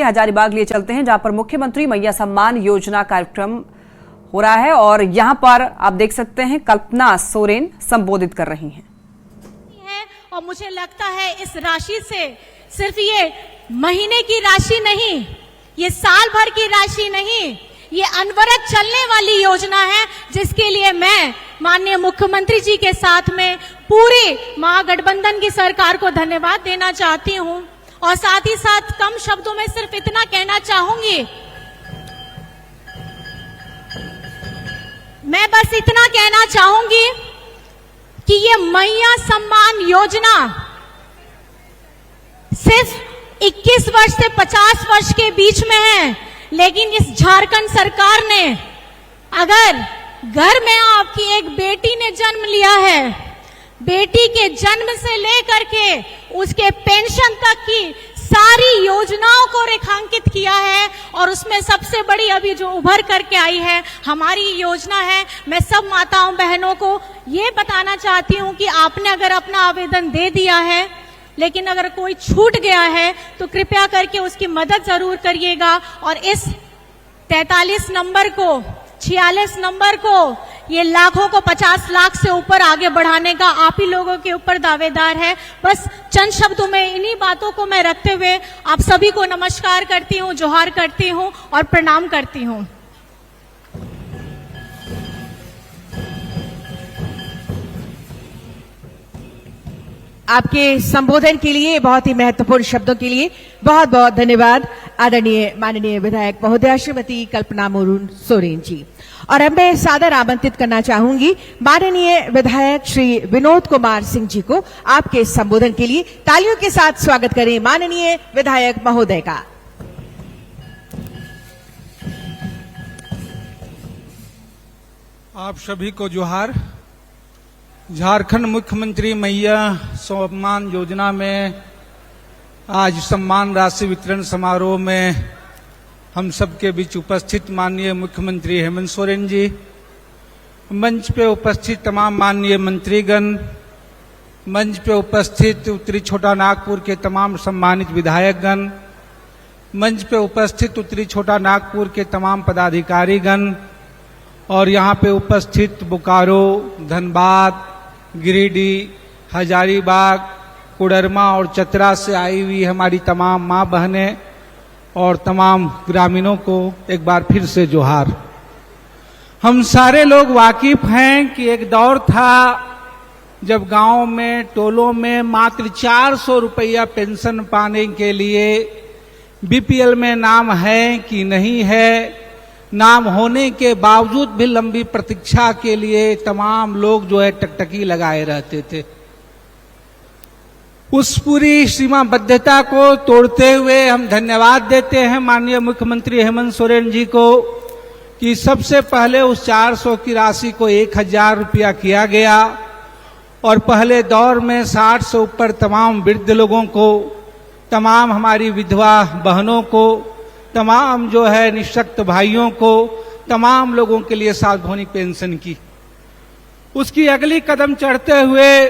हजारीबाग लिए चलते हैं, जहां पर मुख्यमंत्री मैया सम्मान योजना कार्यक्रम हो रहा है और यहां पर आप देख सकते हैं कल्पना सोरेन संबोधित कर रही हैं। और मुझे लगता है इस राशि से सिर्फ ये महीने की राशि नहीं, ये साल भर की राशि नहीं, ये अनवरत चलने वाली योजना है, जिसके लिए मैं माननीय मुख्यमंत्री जी के साथ में पूरी महागठबंधन की सरकार को धन्यवाद देना चाहती हूं। और साथ ही साथ कम शब्दों में सिर्फ इतना कहना चाहूंगी, मैं बस इतना कहना चाहूंगी कि ये मैया सम्मान योजना सिर्फ 21 वर्ष से 50 वर्ष के बीच में है, लेकिन इस झारखंड सरकार ने अगर घर में आपकी एक बेटी ने जन्म लिया है, बेटी के जन्म से लेकर के उसके पेंशन तक की सारी योजनाओं को रेखांकित किया है। और उसमें सबसे बड़ी अभी जो उभर करके आई है हमारी योजना है। मैं सब माताओं बहनों को ये बताना चाहती हूं कि आपने अगर अपना आवेदन दे दिया है, लेकिन अगर कोई छूट गया है तो कृपया करके उसकी मदद जरूर करिएगा। और इस 43 नंबर को, 46 नंबर को, ये लाखों को 50 लाख से ऊपर आगे बढ़ाने का आप ही लोगों के ऊपर दावेदार है। बस चंद शब्दों में इन्हीं बातों को मैं रखते हुए आप सभी को नमस्कार करती हूँ, जोहार करती हूँ और प्रणाम करती हूँ। आपके संबोधन के लिए, बहुत ही महत्वपूर्ण शब्दों के लिए बहुत बहुत धन्यवाद आदरणीय माननीय विधायक महोदया श्रीमती कल्पना सोरेन जी। और अब मैं सादर आमंत्रित करना चाहूंगी माननीय विधायक श्री विनोद कुमार सिंह जी को आपके संबोधन के लिए। तालियों के साथ स्वागत करें माननीय विधायक महोदय का। आप सभी को जोहार। झारखंड मुख्यमंत्री मैया सम्मान योजना में आज सम्मान राशि वितरण समारोह में हम सबके बीच उपस्थित माननीय मुख्यमंत्री हेमंत सोरेन जी, मंच पे उपस्थित तमाम माननीय मंत्रीगण, मंच पे उपस्थित उत्तरी छोटा नागपुर के तमाम सम्मानित विधायकगण, मंच पे उपस्थित उत्तरी छोटा नागपुर के तमाम पदाधिकारीगण और यहाँ पे उपस्थित बोकारो, धनबाद, गिरिडीह, हजारीबाग, कोडरमा और चतरा से आई हुई हमारी तमाम माँ बहनें और तमाम ग्रामीणों को एक बार फिर से जोहार। हम सारे लोग वाकिफ हैं कि एक दौर था जब गांव में, टोलों में मात्र 400 रुपया पेंशन पाने के लिए बीपीएल में नाम है कि नहीं है, नाम होने के बावजूद भी लंबी प्रतीक्षा के लिए तमाम लोग जो है टकटकी लगाए रहते थे। उस पूरी सीमाबद्धता को तोड़ते हुए हम धन्यवाद देते हैं माननीय मुख्यमंत्री हेमंत सोरेन जी को कि सबसे पहले उस 400 की राशि को 1000 रुपया किया गया और पहले दौर में 60 से ऊपर तमाम वृद्ध लोगों को, तमाम हमारी विधवा बहनों को, तमाम जो है निःशक्त भाइयों को, तमाम लोगों के लिए सार्वभौमिक पेंशन की। उसकी अगली कदम चढ़ते हुए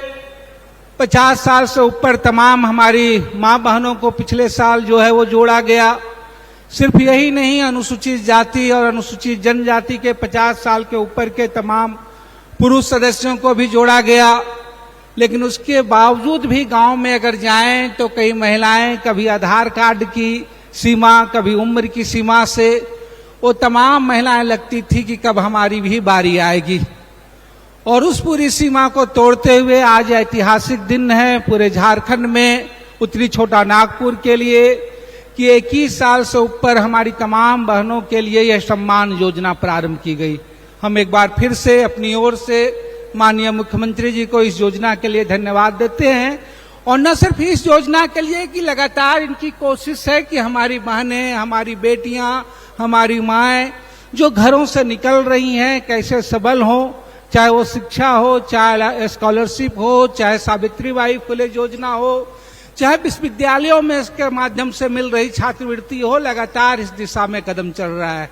50 साल से ऊपर तमाम हमारी माँ बहनों को पिछले साल जो है वो जोड़ा गया। सिर्फ यही नहीं, अनुसूचित जाति और अनुसूचित जनजाति के 50 साल के ऊपर के तमाम पुरुष सदस्यों को भी जोड़ा गया। लेकिन उसके बावजूद भी गांव में अगर जाएं तो कई महिलाएं कभी आधार कार्ड की सीमा, कभी उम्र की सीमा से वो तमाम महिलाएं लगती थी कि कब हमारी भी बारी आएगी। और उस पूरी सीमा को तोड़ते हुए आज ऐतिहासिक दिन है पूरे झारखंड में, उत्तरी छोटा नागपुर के लिए कि 21 साल से ऊपर हमारी तमाम बहनों के लिए यह सम्मान योजना प्रारंभ की गई। हम एक बार फिर से अपनी ओर से माननीय मुख्यमंत्री जी को इस योजना के लिए धन्यवाद देते हैं। और न सिर्फ इस योजना के लिए कि लगातार इनकी कोशिश है कि हमारी बहनें, हमारी बेटियां, हमारी माएँ जो घरों से निकल रही हैं कैसे सबल हों, चाहे वो शिक्षा हो, चाहे स्कॉलरशिप हो, चाहे सावित्रीबाई फुले योजना हो, चाहे विश्वविद्यालयों में इसके माध्यम से मिल रही छात्रवृत्ति हो, लगातार इस दिशा में कदम चल रहा है।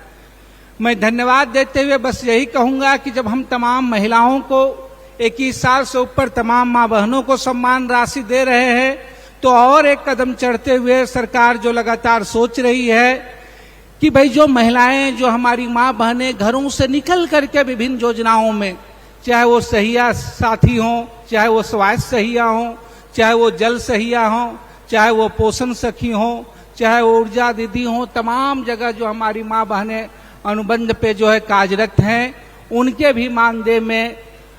मैं धन्यवाद देते हुए बस यही कहूंगा कि जब हम तमाम महिलाओं को 21 साल से ऊपर तमाम माँ बहनों को सम्मान राशि दे रहे हैं तो और एक कदम चढ़ते हुए सरकार जो लगातार सोच रही है कि भाई जो महिलाएं, जो हमारी माँ बहनें घरों से निकल करके विभिन्न योजनाओं में, चाहे वो सहिया साथी हों, चाहे वो स्वास्थ्य सहिया हों, चाहे वो जल सहिया हों, चाहे वो पोषण सखी हों, चाहे वो ऊर्जा दीदी हों, तमाम जगह जो हमारी माँ बहनें अनुबंध पे जो है कार्यरत हैं, उनके भी मानदेय में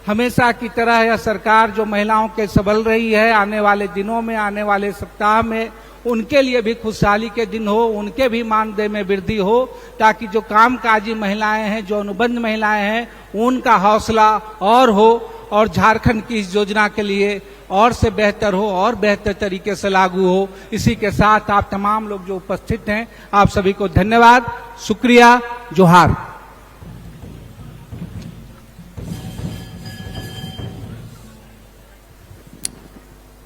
हमेशा की तरह यह सरकार जो महिलाओं के सबल रही है, आने वाले दिनों में, आने वाले सप्ताह में उनके लिए भी खुशहाली के दिन हो, उनके भी मानदेय में वृद्धि हो, ताकि जो कामकाजी महिलाएं हैं, जो अनुबंध महिलाएं हैं, उनका हौसला और हो और झारखंड की इस योजना के लिए और से बेहतर हो और बेहतर तरीके से लागू हो। इसी के साथ आप तमाम लोग जो उपस्थित हैं, आप सभी को धन्यवाद, शुक्रिया, जोहार।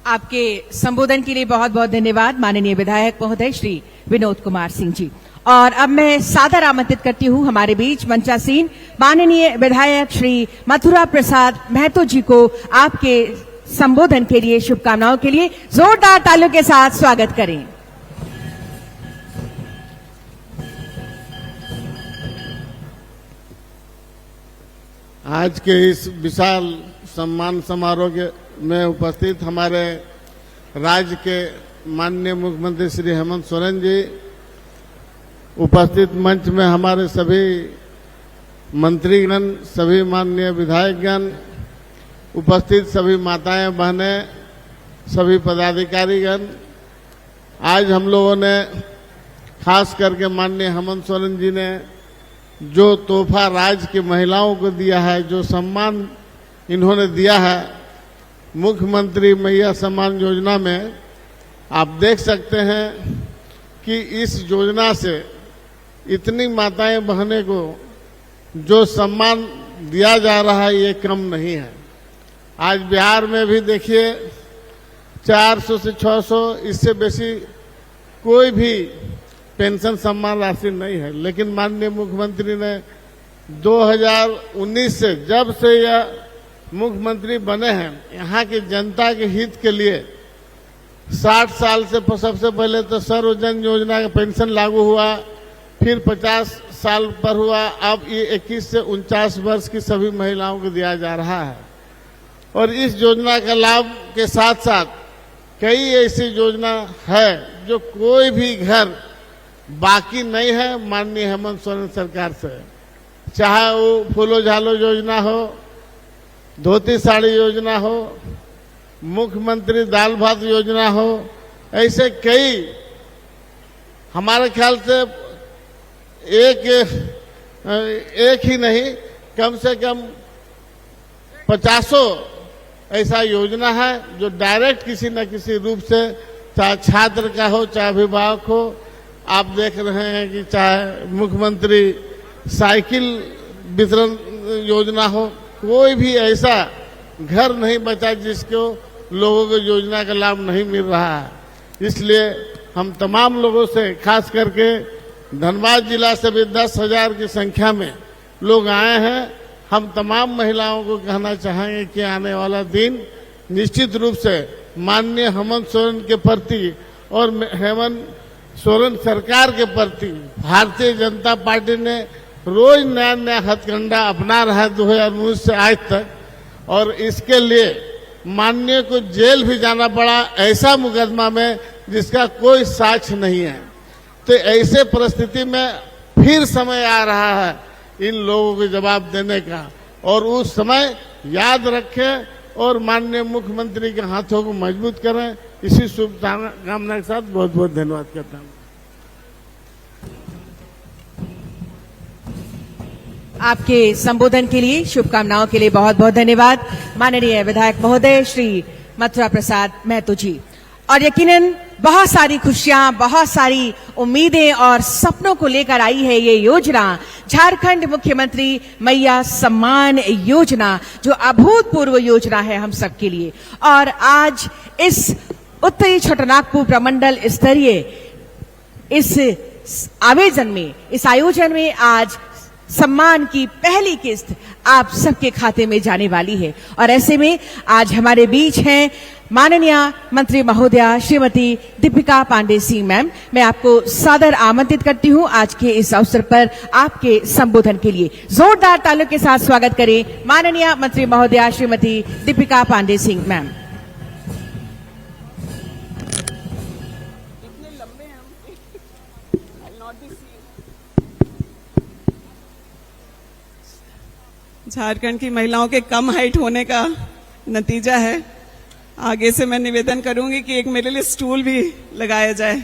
आपके संबोधन के लिए बहुत बहुत धन्यवाद माननीय विधायक महोदय श्री विनोद कुमार सिंह जी। और अब मैं सादर आमंत्रित करती हूं हमारे बीच मंचासीन माननीय विधायक श्री मथुरा प्रसाद महतो जी को आपके संबोधन के लिए, शुभकामनाओं के लिए जोरदार तालियों के साथ स्वागत करें। आज के इस विशाल सम्मान समारोह में उपस्थित हमारे राज्य के माननीय मुख्यमंत्री श्री हेमंत सोरेन जी, उपस्थित मंच में हमारे सभी मंत्रीगण, सभी माननीय विधायकगण, उपस्थित सभी माताएं बहनें, सभी पदाधिकारीगण, आज हम लोगों ने खास करके माननीय हेमंत सोरेन जी ने जो तोहफा राज्य की महिलाओं को दिया है, जो सम्मान इन्होंने दिया है मुख्यमंत्री मैया सम्मान योजना में, आप देख सकते हैं कि इस योजना से इतनी माताएं बहनें को जो सम्मान दिया जा रहा है ये कम नहीं है। आज बिहार में भी देखिए 400 से 600, इससे बेसी कोई भी पेंशन सम्मान राशि नहीं है, लेकिन माननीय मुख्यमंत्री ने 2019 से, जब से यह मुख्यमंत्री बने हैं, यहाँ की जनता के हित के लिए 60 साल से सबसे पहले तो सर्वजन योजना का पेंशन लागू हुआ, फिर 50 साल पर हुआ, अब ये 21 से 49 वर्ष की सभी महिलाओं को दिया जा रहा है। और इस योजना का लाभ के साथ साथ कई ऐसी योजना है जो कोई भी घर बाकी नहीं है माननीय हेमंत सोरेन सरकार से, चाहे वो फूलो झालो योजना हो, धोती साड़ी योजना हो, मुख्यमंत्री दाल भात योजना हो, ऐसे कई, हमारे ख्याल से एक ही नहीं, कम से कम 50 ऐसा योजना है जो डायरेक्ट किसी न किसी रूप से, चाहे छात्र का हो, चाहे अभिभावक हो, आप देख रहे हैं कि चाहे मुख्यमंत्री साइकिल वितरण योजना हो, कोई भी ऐसा घर नहीं बचा जिसको लोगों को योजना का लाभ नहीं मिल रहा है। इसलिए हम तमाम लोगों से, खास करके धनबाद जिला से भी 10,000 की संख्या में लोग आए हैं, हम तमाम महिलाओं को कहना चाहेंगे कि आने वाला दिन निश्चित रूप से माननीय हेमंत सोरेन के प्रति और हेमंत सोरेन सरकार के प्रति भारतीय जनता पार्टी ने रोज नया नया हथकंडा अपना रहा है 2019 से आज तक, और इसके लिए माननीय को जेल भी जाना पड़ा ऐसा मुकदमा में जिसका कोई साक्ष्य नहीं है। तो ऐसे परिस्थिति में फिर समय आ रहा है इन लोगों को जवाब देने का, और उस समय याद रखें और माननीय मुख्यमंत्री के हाथों को मजबूत करें। इसी शुभकामना के साथ बहुत बहुत धन्यवाद करता हूँ। आपके संबोधन के लिए, शुभकामनाओं के लिए बहुत बहुत धन्यवाद माननीय विधायक महोदय श्री मथुरा प्रसाद महतो जी। और यकीनन बहुत सारी खुशियां, बहुत सारी उम्मीदें और सपनों को लेकर आई है ये योजना, झारखंड मुख्यमंत्री मैया सम्मान योजना, जो अभूतपूर्व योजना है हम सबके लिए। और आज इस उत्तरी छोटानागपुर प्रमंडल स्तरीय इस आयोजन में आज सम्मान की पहली किस्त आप सबके खाते में जाने वाली है। और ऐसे में आज हमारे बीच हैं माननीय मंत्री महोदया श्रीमती दीपिका पांडे सिंह मैम। मैं आपको सादर आमंत्रित करती हूं आज के इस अवसर पर आपके संबोधन के लिए। जोरदार तालियों के साथ स्वागत करें माननीय मंत्री महोदया श्रीमती दीपिका पांडे सिंह मैम। झारखंड की महिलाओं के कम हाइट होने का नतीजा है। आगे से मैं निवेदन करूंगी कि एक मेरे लिए स्टूल भी लगाया जाए।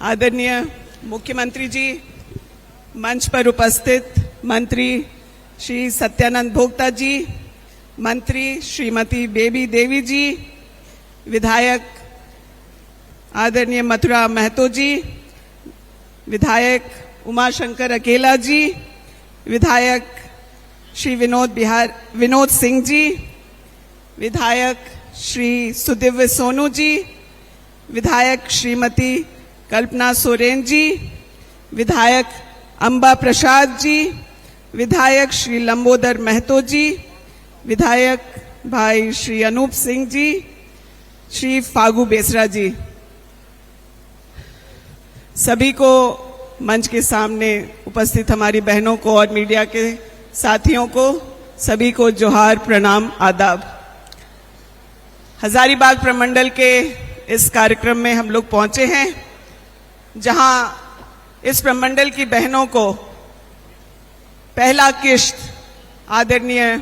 आदरणीय मुख्यमंत्री जी, मंच पर उपस्थित मंत्री श्री सत्यानंद भोक्ता जी, मंत्री श्रीमती बेबी देवी जी, विधायक आदरणीय मथुरा महतो जी, विधायक उमाशंकर अकेला जी, विधायक श्री विनोद सिंह जी, विधायक श्री सुदिव्य सोनू जी, विधायक श्रीमती कल्पना सोरेन जी, विधायक अंबा प्रसाद जी, विधायक श्री लंबोदर महतो जी, विधायक भाई श्री अनूप सिंह जी, श्री फागू बेसरा जी, सभी को मंच के सामने उपस्थित हमारी बहनों को और मीडिया के साथियों को सभी को जोहार, प्रणाम, आदाब। हजारीबाग प्रमंडल के इस कार्यक्रम में हम लोग पहुंचे हैं जहां इस प्रमंडल की बहनों को पहला किश्त आदरणीय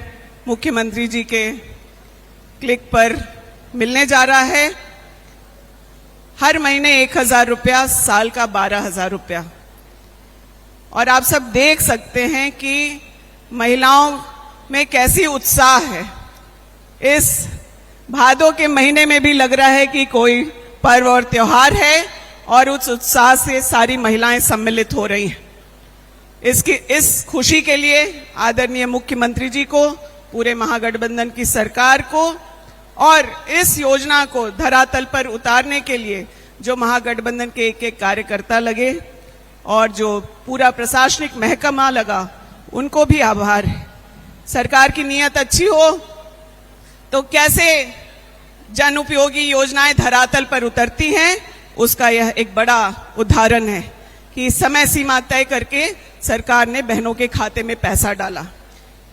मुख्यमंत्री जी के क्लिक पर मिलने जा रहा है। हर महीने 1,000 रुपया, साल का 12,000 रुपया। और आप सब देख सकते हैं कि महिलाओं में कैसी उत्साह है। इस भादों के महीने में भी लग रहा है कि कोई पर्व और त्योहार है और उस उत्साह से सारी महिलाएं सम्मिलित हो रही हैं। इस खुशी के लिए आदरणीय मुख्यमंत्री जी को, पूरे महागठबंधन की सरकार को और इस योजना को धरातल पर उतारने के लिए जो महागठबंधन के एक एक कार्यकर्ता लगे और जो पूरा प्रशासनिक महकमा लगा, उनको भी आभार है। सरकार की नीयत अच्छी हो तो कैसे जन उपयोगी योजनाएं धरातल पर उतरती हैं, उसका यह एक बड़ा उदाहरण है कि समय सीमा तय करके सरकार ने बहनों के खाते में पैसा डाला।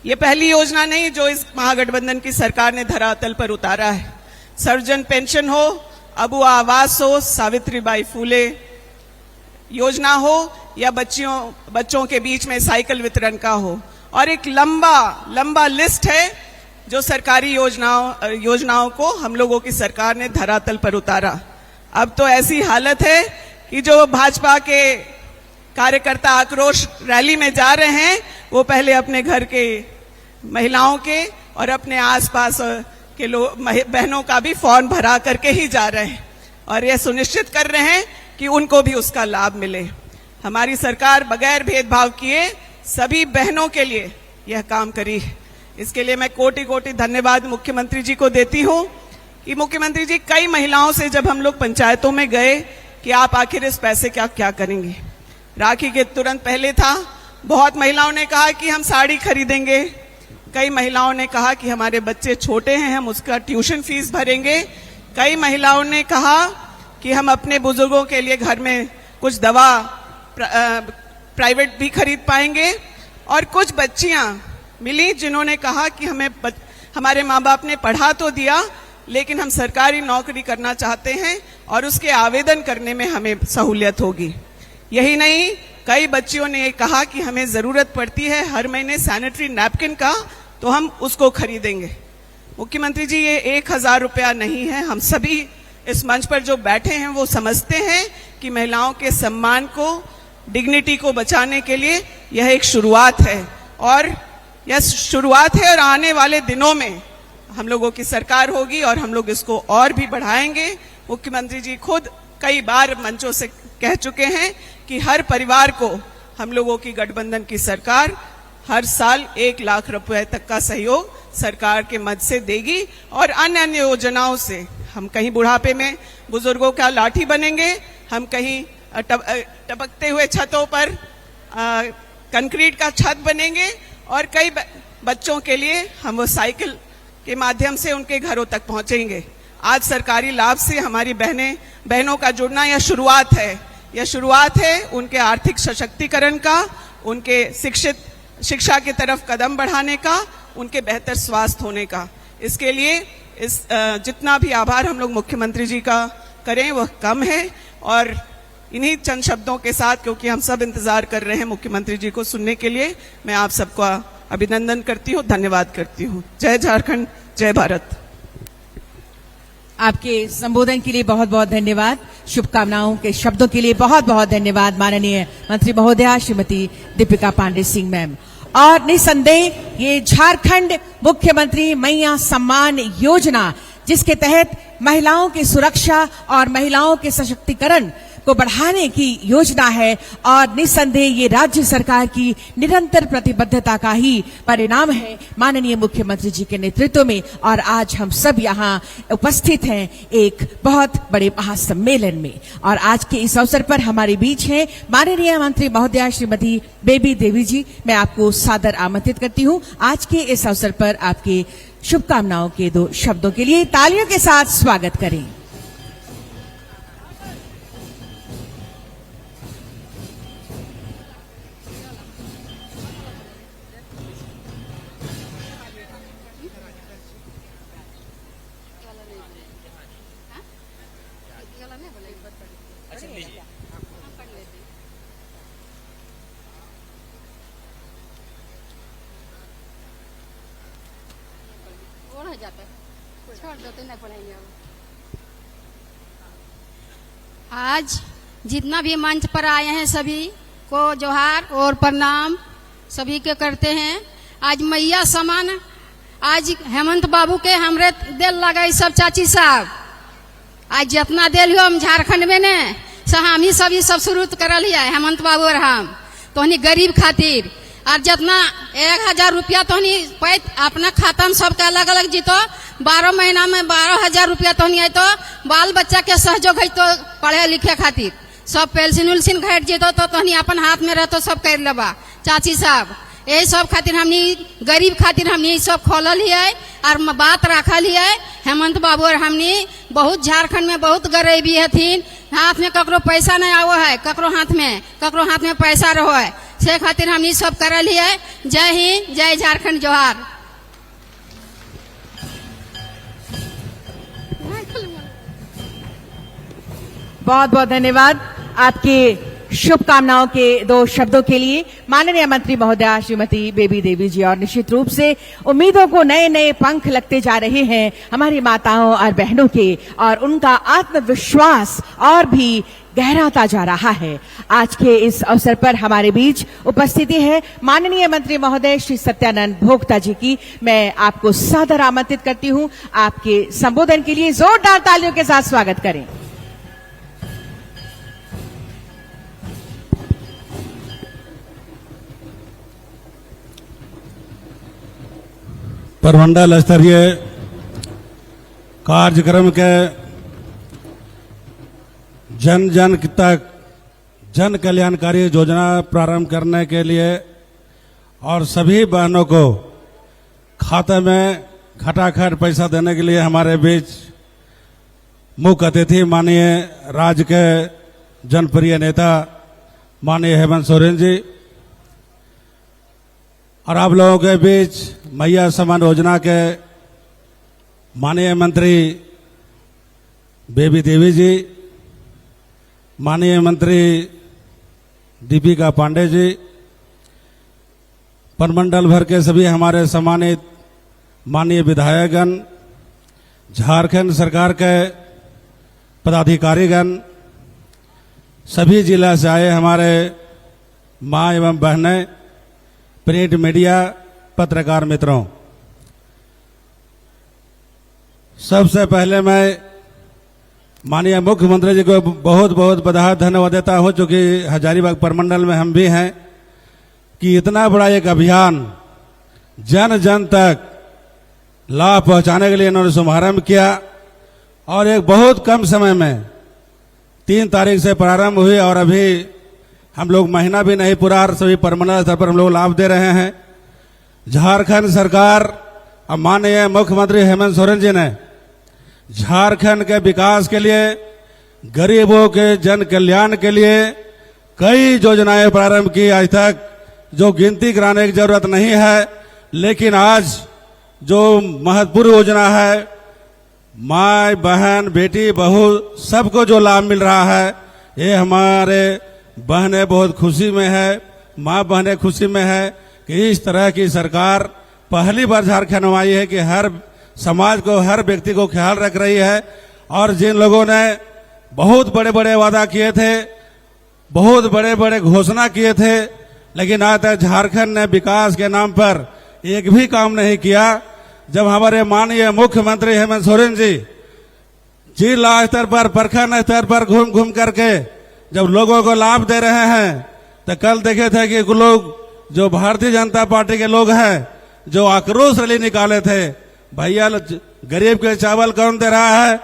ये पहली योजना नहीं जो इस महागठबंधन की सरकार ने धरातल पर उतारा है। सर्वजन पेंशन हो, अबुआ आवास हो, सावित्रीबाई फूले योजना हो या बच्चों के बीच में साइकिल वितरण का हो, और एक लंबा लिस्ट है जो सरकारी योजनाओं को हम लोगों की सरकार ने धरातल पर उतारा। अब तो ऐसी हालत है कि जो भाजपा के कार्यकर्ता आक्रोश रैली में जा रहे हैं, वो पहले अपने घर के महिलाओं के और अपने आसपास के बहनों का भी फॉर्म भरा करके ही जा रहे हैं और यह सुनिश्चित कर रहे हैं कि उनको भी उसका लाभ मिले। हमारी सरकार बगैर भेदभाव किए सभी बहनों के लिए यह काम करी है। इसके लिए मैं कोटि कोटि धन्यवाद मुख्यमंत्री जी को देती हूं कि मुख्यमंत्री जी, कई महिलाओं से जब हम लोग पंचायतों में गए कि आप आखिर इस पैसे का क्या करेंगे, राखी के तुरंत पहले था, बहुत महिलाओं ने कहा कि हम साड़ी खरीदेंगे, कई महिलाओं ने कहा कि हमारे बच्चे छोटे हैं, हम उसका ट्यूशन फीस भरेंगे, कई महिलाओं ने कहा कि हम अपने बुजुर्गों के लिए घर में कुछ दवा प्राइवेट भी खरीद पाएंगे, और कुछ बच्चियां मिली जिन्होंने कहा कि हमारे माँ बाप ने पढ़ा तो दिया लेकिन हम सरकारी नौकरी करना चाहते हैं और उसके आवेदन करने में हमें सहूलियत होगी। यही नहीं, कई बच्चियों ने कहा कि हमें जरूरत पड़ती है हर महीने सैनिटरी नैपकिन का, तो हम उसको खरीदेंगे। मुख्यमंत्री जी, ये 1,000 रुपया नहीं है। हम सभी इस मंच पर जो बैठे हैं वो समझते हैं कि महिलाओं के सम्मान को, डिग्निटी को बचाने के लिए यह एक शुरुआत है और यह शुरुआत है और आने वाले दिनों में हम लोगों की सरकार होगी और हम लोग इसको और भी बढ़ाएंगे। मुख्यमंत्री जी खुद कई बार मंचों से कह चुके हैं कि हर परिवार को हम लोगों की गठबंधन की सरकार हर साल 1 लाख रुपए तक का सहयोग सरकार के मद से देगी और अन्य योजनाओं से हम कहीं बुढ़ापे में बुजुर्गों का लाठी बनेंगे, हम कहीं टपकते हुए छतों पर कंक्रीट का छत बनेंगे और कई बच्चों के लिए हम वो साइकिल के माध्यम से उनके घरों तक पहुंचेंगे। आज सरकारी लाभ से हमारी बहनों का जुड़ना यह शुरुआत है। यह शुरुआत है उनके आर्थिक सशक्तिकरण का, उनके शिक्षा की तरफ कदम बढ़ाने का, उनके बेहतर स्वास्थ्य होने का। इसके लिए जितना भी आभार हम लोग मुख्यमंत्री जी का करें वह कम है। और इन्हीं चंद शब्दों के साथ, क्योंकि हम सब इंतजार कर रहे हैं मुख्यमंत्री जी को सुनने के लिए, मैं आप सबका अभिनंदन करती हूँ, धन्यवाद करती हूँ। जय झारखंड, जय भारत। आपके संबोधन के लिए बहुत बहुत धन्यवाद। शुभकामनाओं के शब्दों के लिए बहुत बहुत धन्यवाद माननीय मंत्री महोदया श्रीमती दीपिका पांडे सिंह मैम। और निसंदेह ये झारखंड मुख्यमंत्री मैया सम्मान योजना, जिसके तहत महिलाओं की सुरक्षा और महिलाओं के सशक्तिकरण को बढ़ाने की योजना है, और निसंदेह ये राज्य सरकार की निरंतर प्रतिबद्धता का ही परिणाम है माननीय मुख्यमंत्री जी के नेतृत्व में। और आज हम सब यहाँ उपस्थित हैं एक बहुत बड़े महासम्मेलन में, और आज के इस अवसर पर हमारे बीच हैं माननीय मंत्री महोदया श्रीमती बेबी देवी जी। मैं आपको सादर आमंत्रित करती हूँ आज के इस अवसर पर आपके शुभकामनाओं के 2 शब्दों के लिए तालियों के साथ स्वागत करें। आज जितना भी मंच पर आए हैं सभी को जोहार और प्रणाम सभी के करते हैं। आज मैया समान, आज हेमंत बाबू के हमरे दिल लगा सब चाची साहब। आज जितना दिल हो हम झारखंड में ने हम ही सभी सब शुरू करल है हेमंत बाबू और हम तो गरीब खातिर। और जितना 1000 रुपया तो अपना खाता में सबका अलग अलग जीतो, 12 महीना में 12,000 रुपया तो आई तो बाल बच्चा के सहयोग है तो पढ़े लिखे खातिर सब पेंशन उल्सिन घट जीतो तो अपन हाथ में रहतो सब कर लेबा चाची साहब। यही सब खातिर हमनी गरीब खातिर हमनी सब खोलल है और बात रखल है। हेमंत बाबू और हमनी बहुत झारखंड में बहुत गरीबी हथिन, हाथ में ककरो पैसा नहीं आवो है, ककरो हाथ में पैसा रहो है, से खातिर हमनी सब करल है। जय हिंद, जय झारखंड, जोहार। बहुत बहुत धन्यवाद आपके शुभकामनाओं के 2 शब्दों के लिए माननीय मंत्री महोदया श्रीमती बेबी देवी जी। और निश्चित रूप से उम्मीदों को नए नए पंख लगते जा रहे हैं हमारी माताओं और बहनों के, और उनका आत्मविश्वास और भी गहराता जा रहा है। आज के इस अवसर पर हमारे बीच उपस्थिति है माननीय मंत्री महोदय श्री सत्यानंद भोक्ता जी की। मैं आपको सादर आमंत्रित करती हूं आपके संबोधन के लिए। जोरदार तालियों के साथ स्वागत करें। प्रमंडल स्तरीय कार्यक्रम के जन जन तक जन कल्याणकारी योजना प्रारंभ करने के लिए और सभी बहनों को खाते में खटाखट पैसा देने के लिए हमारे बीच मुख्य अतिथि माननीय राज्य के जनप्रिय नेता माननीय हेमंत सोरेन जी, और आप लोगों के बीच मैया सम्मान योजना के माननीय मंत्री बेबी देवी जी, माननीय मंत्री दीपिका पांडे जी, प्रमंडल भर के सभी हमारे सम्मानित माननीय विधायकगण, झारखंड सरकार के पदाधिकारीगण, सभी जिला से आए हमारे माँ एवं बहनें, प्रिंट मीडिया, पत्रकार मित्रों, सबसे पहले मैं माननीय मुख्यमंत्री जी को बहुत बहुत बधाई धन्यवाद देता हूं, चूंकि हजारीबाग प्रमंडल में हम भी हैं, कि इतना बड़ा एक अभियान जन जन तक लाभ पहुंचाने के लिए इन्होंने शुभारंभ किया, और एक बहुत कम समय में 3 तारीख से प्रारंभ हुई और अभी हम लोग महीना भी नहीं पूरा, सभी प्रमंडल स्तर पर हम लोग लाभ दे रहे हैं। झारखंड सरकार और माननीय मुख्यमंत्री हेमंत सोरेन जी ने झारखंड के विकास के लिए, गरीबों के जन कल्याण के लिए कई योजनाएं प्रारंभ की। आज तक जो गिनती कराने की जरूरत नहीं है, लेकिन आज जो महत्वपूर्ण योजना है, माँ बहन बेटी बहू सबको जो लाभ मिल रहा है, ये हमारे बहनें बहुत खुशी में है, माँ बहनें खुशी में है कि इस तरह की सरकार पहली बार झारखंड में आई है कि हर समाज को, हर व्यक्ति को ख्याल रख रही है। और जिन लोगों ने बहुत बड़े बड़े वादा किए थे, बहुत बड़े बड़े घोषणा किए थे, लेकिन आज तक झारखंड ने विकास के नाम पर एक भी काम नहीं किया। जब हमारे माननीय मुख्यमंत्री हेमंत सोरेन जी जिला स्तर पर, प्रखंड स्तर पर घूम घूम करके जब लोगों को लाभ दे रहे हैं, तो कल देखे थे कि लोग जो भारतीय जनता पार्टी के लोग हैं जो आक्रोश रैली निकाले थे, भैया गरीब के चावल कौन दे रहा है?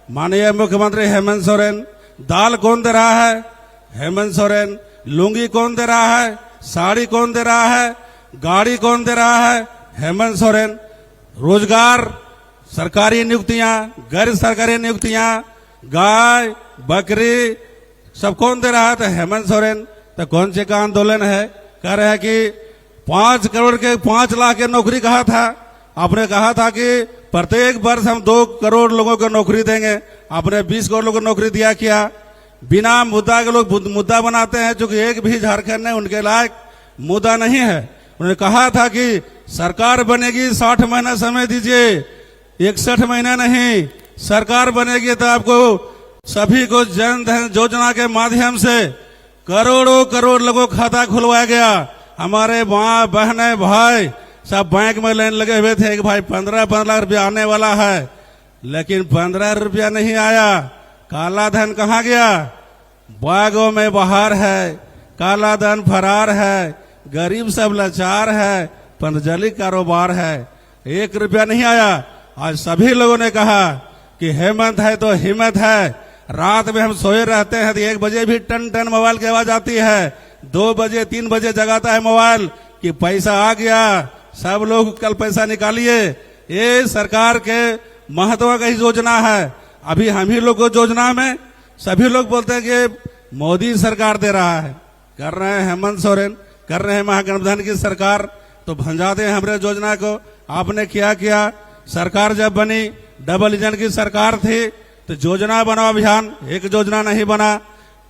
माननीय मुख्यमंत्री हेमंत सोरेन। दाल कौन दे रहा है? हेमंत सोरेन। लुंगी कौन दे रहा है? साड़ी कौन दे रहा है? गाड़ी कौन दे रहा है? हेमंत सोरेन। रोजगार, सरकारी नियुक्तियां, गैर सरकारी नियुक्तियां, गाय बकरी सब कौन दे रहा है? तो हेमंत सोरेन। तो कौन से का आंदोलन है? कह रहे हैं कि 5 करोड़ के 5 लाख की नौकरी कहा था। आपने कहा था कि प्रत्येक वर्ष हम 2 करोड़ लोगों को नौकरी देंगे। आपने 20 करोड़ लोगों को नौकरी दिया क्या? बिना मुद्दा के लोग मुद्दा बनाते हैं, चूंकि एक भी झारखंड में उनके लायक मुद्दा नहीं है। उन्होंने कहा था कि सरकार बनेगी, 60 महीना समय दीजिए, 61 महीना नहीं। सरकार बनेगी तो आपको सभी को जन धन योजना के माध्यम से करोड़ों करोड़ लोगों खाता खुलवाया गया। हमारे माँ बहने भाई सब बैंक में लाइन लगे हुए थे कि भाई 15 लाख रुपया आने वाला है, लेकिन 15 रुपया नहीं आया। काला धन कहाँ गया? बागों में बहार है, काला धन फरार है, गरीब सब लाचार है, पंतजलि कारोबार है, 1 रुपया नहीं आया। आज सभी लोगों ने कहा कि हेमंत है तो हिम्मत है। रात में हम सोए रहते हैं तो 1 बजे भी टन टन मोबाइल की आवाज आती है, 2 बजे 3 बजे जगाता है मोबाइल कि पैसा आ गया, सब लोग कल पैसा निकालिए। ये सरकार के महत्व का ही योजना है। अभी हम ही लोग को योजना में सभी लोग बोलते हैं कि मोदी सरकार दे रहा है, कर रहे हैं हेमंत सोरेन, कर रहे हैं महागठबंधन की सरकार, तो भंजाते हैं हमारे योजना को। आपने क्या किया? सरकार जब बनी, डबल इंजन की सरकार थी, तो योजना बनाओ अभियान, एक योजना नहीं बना।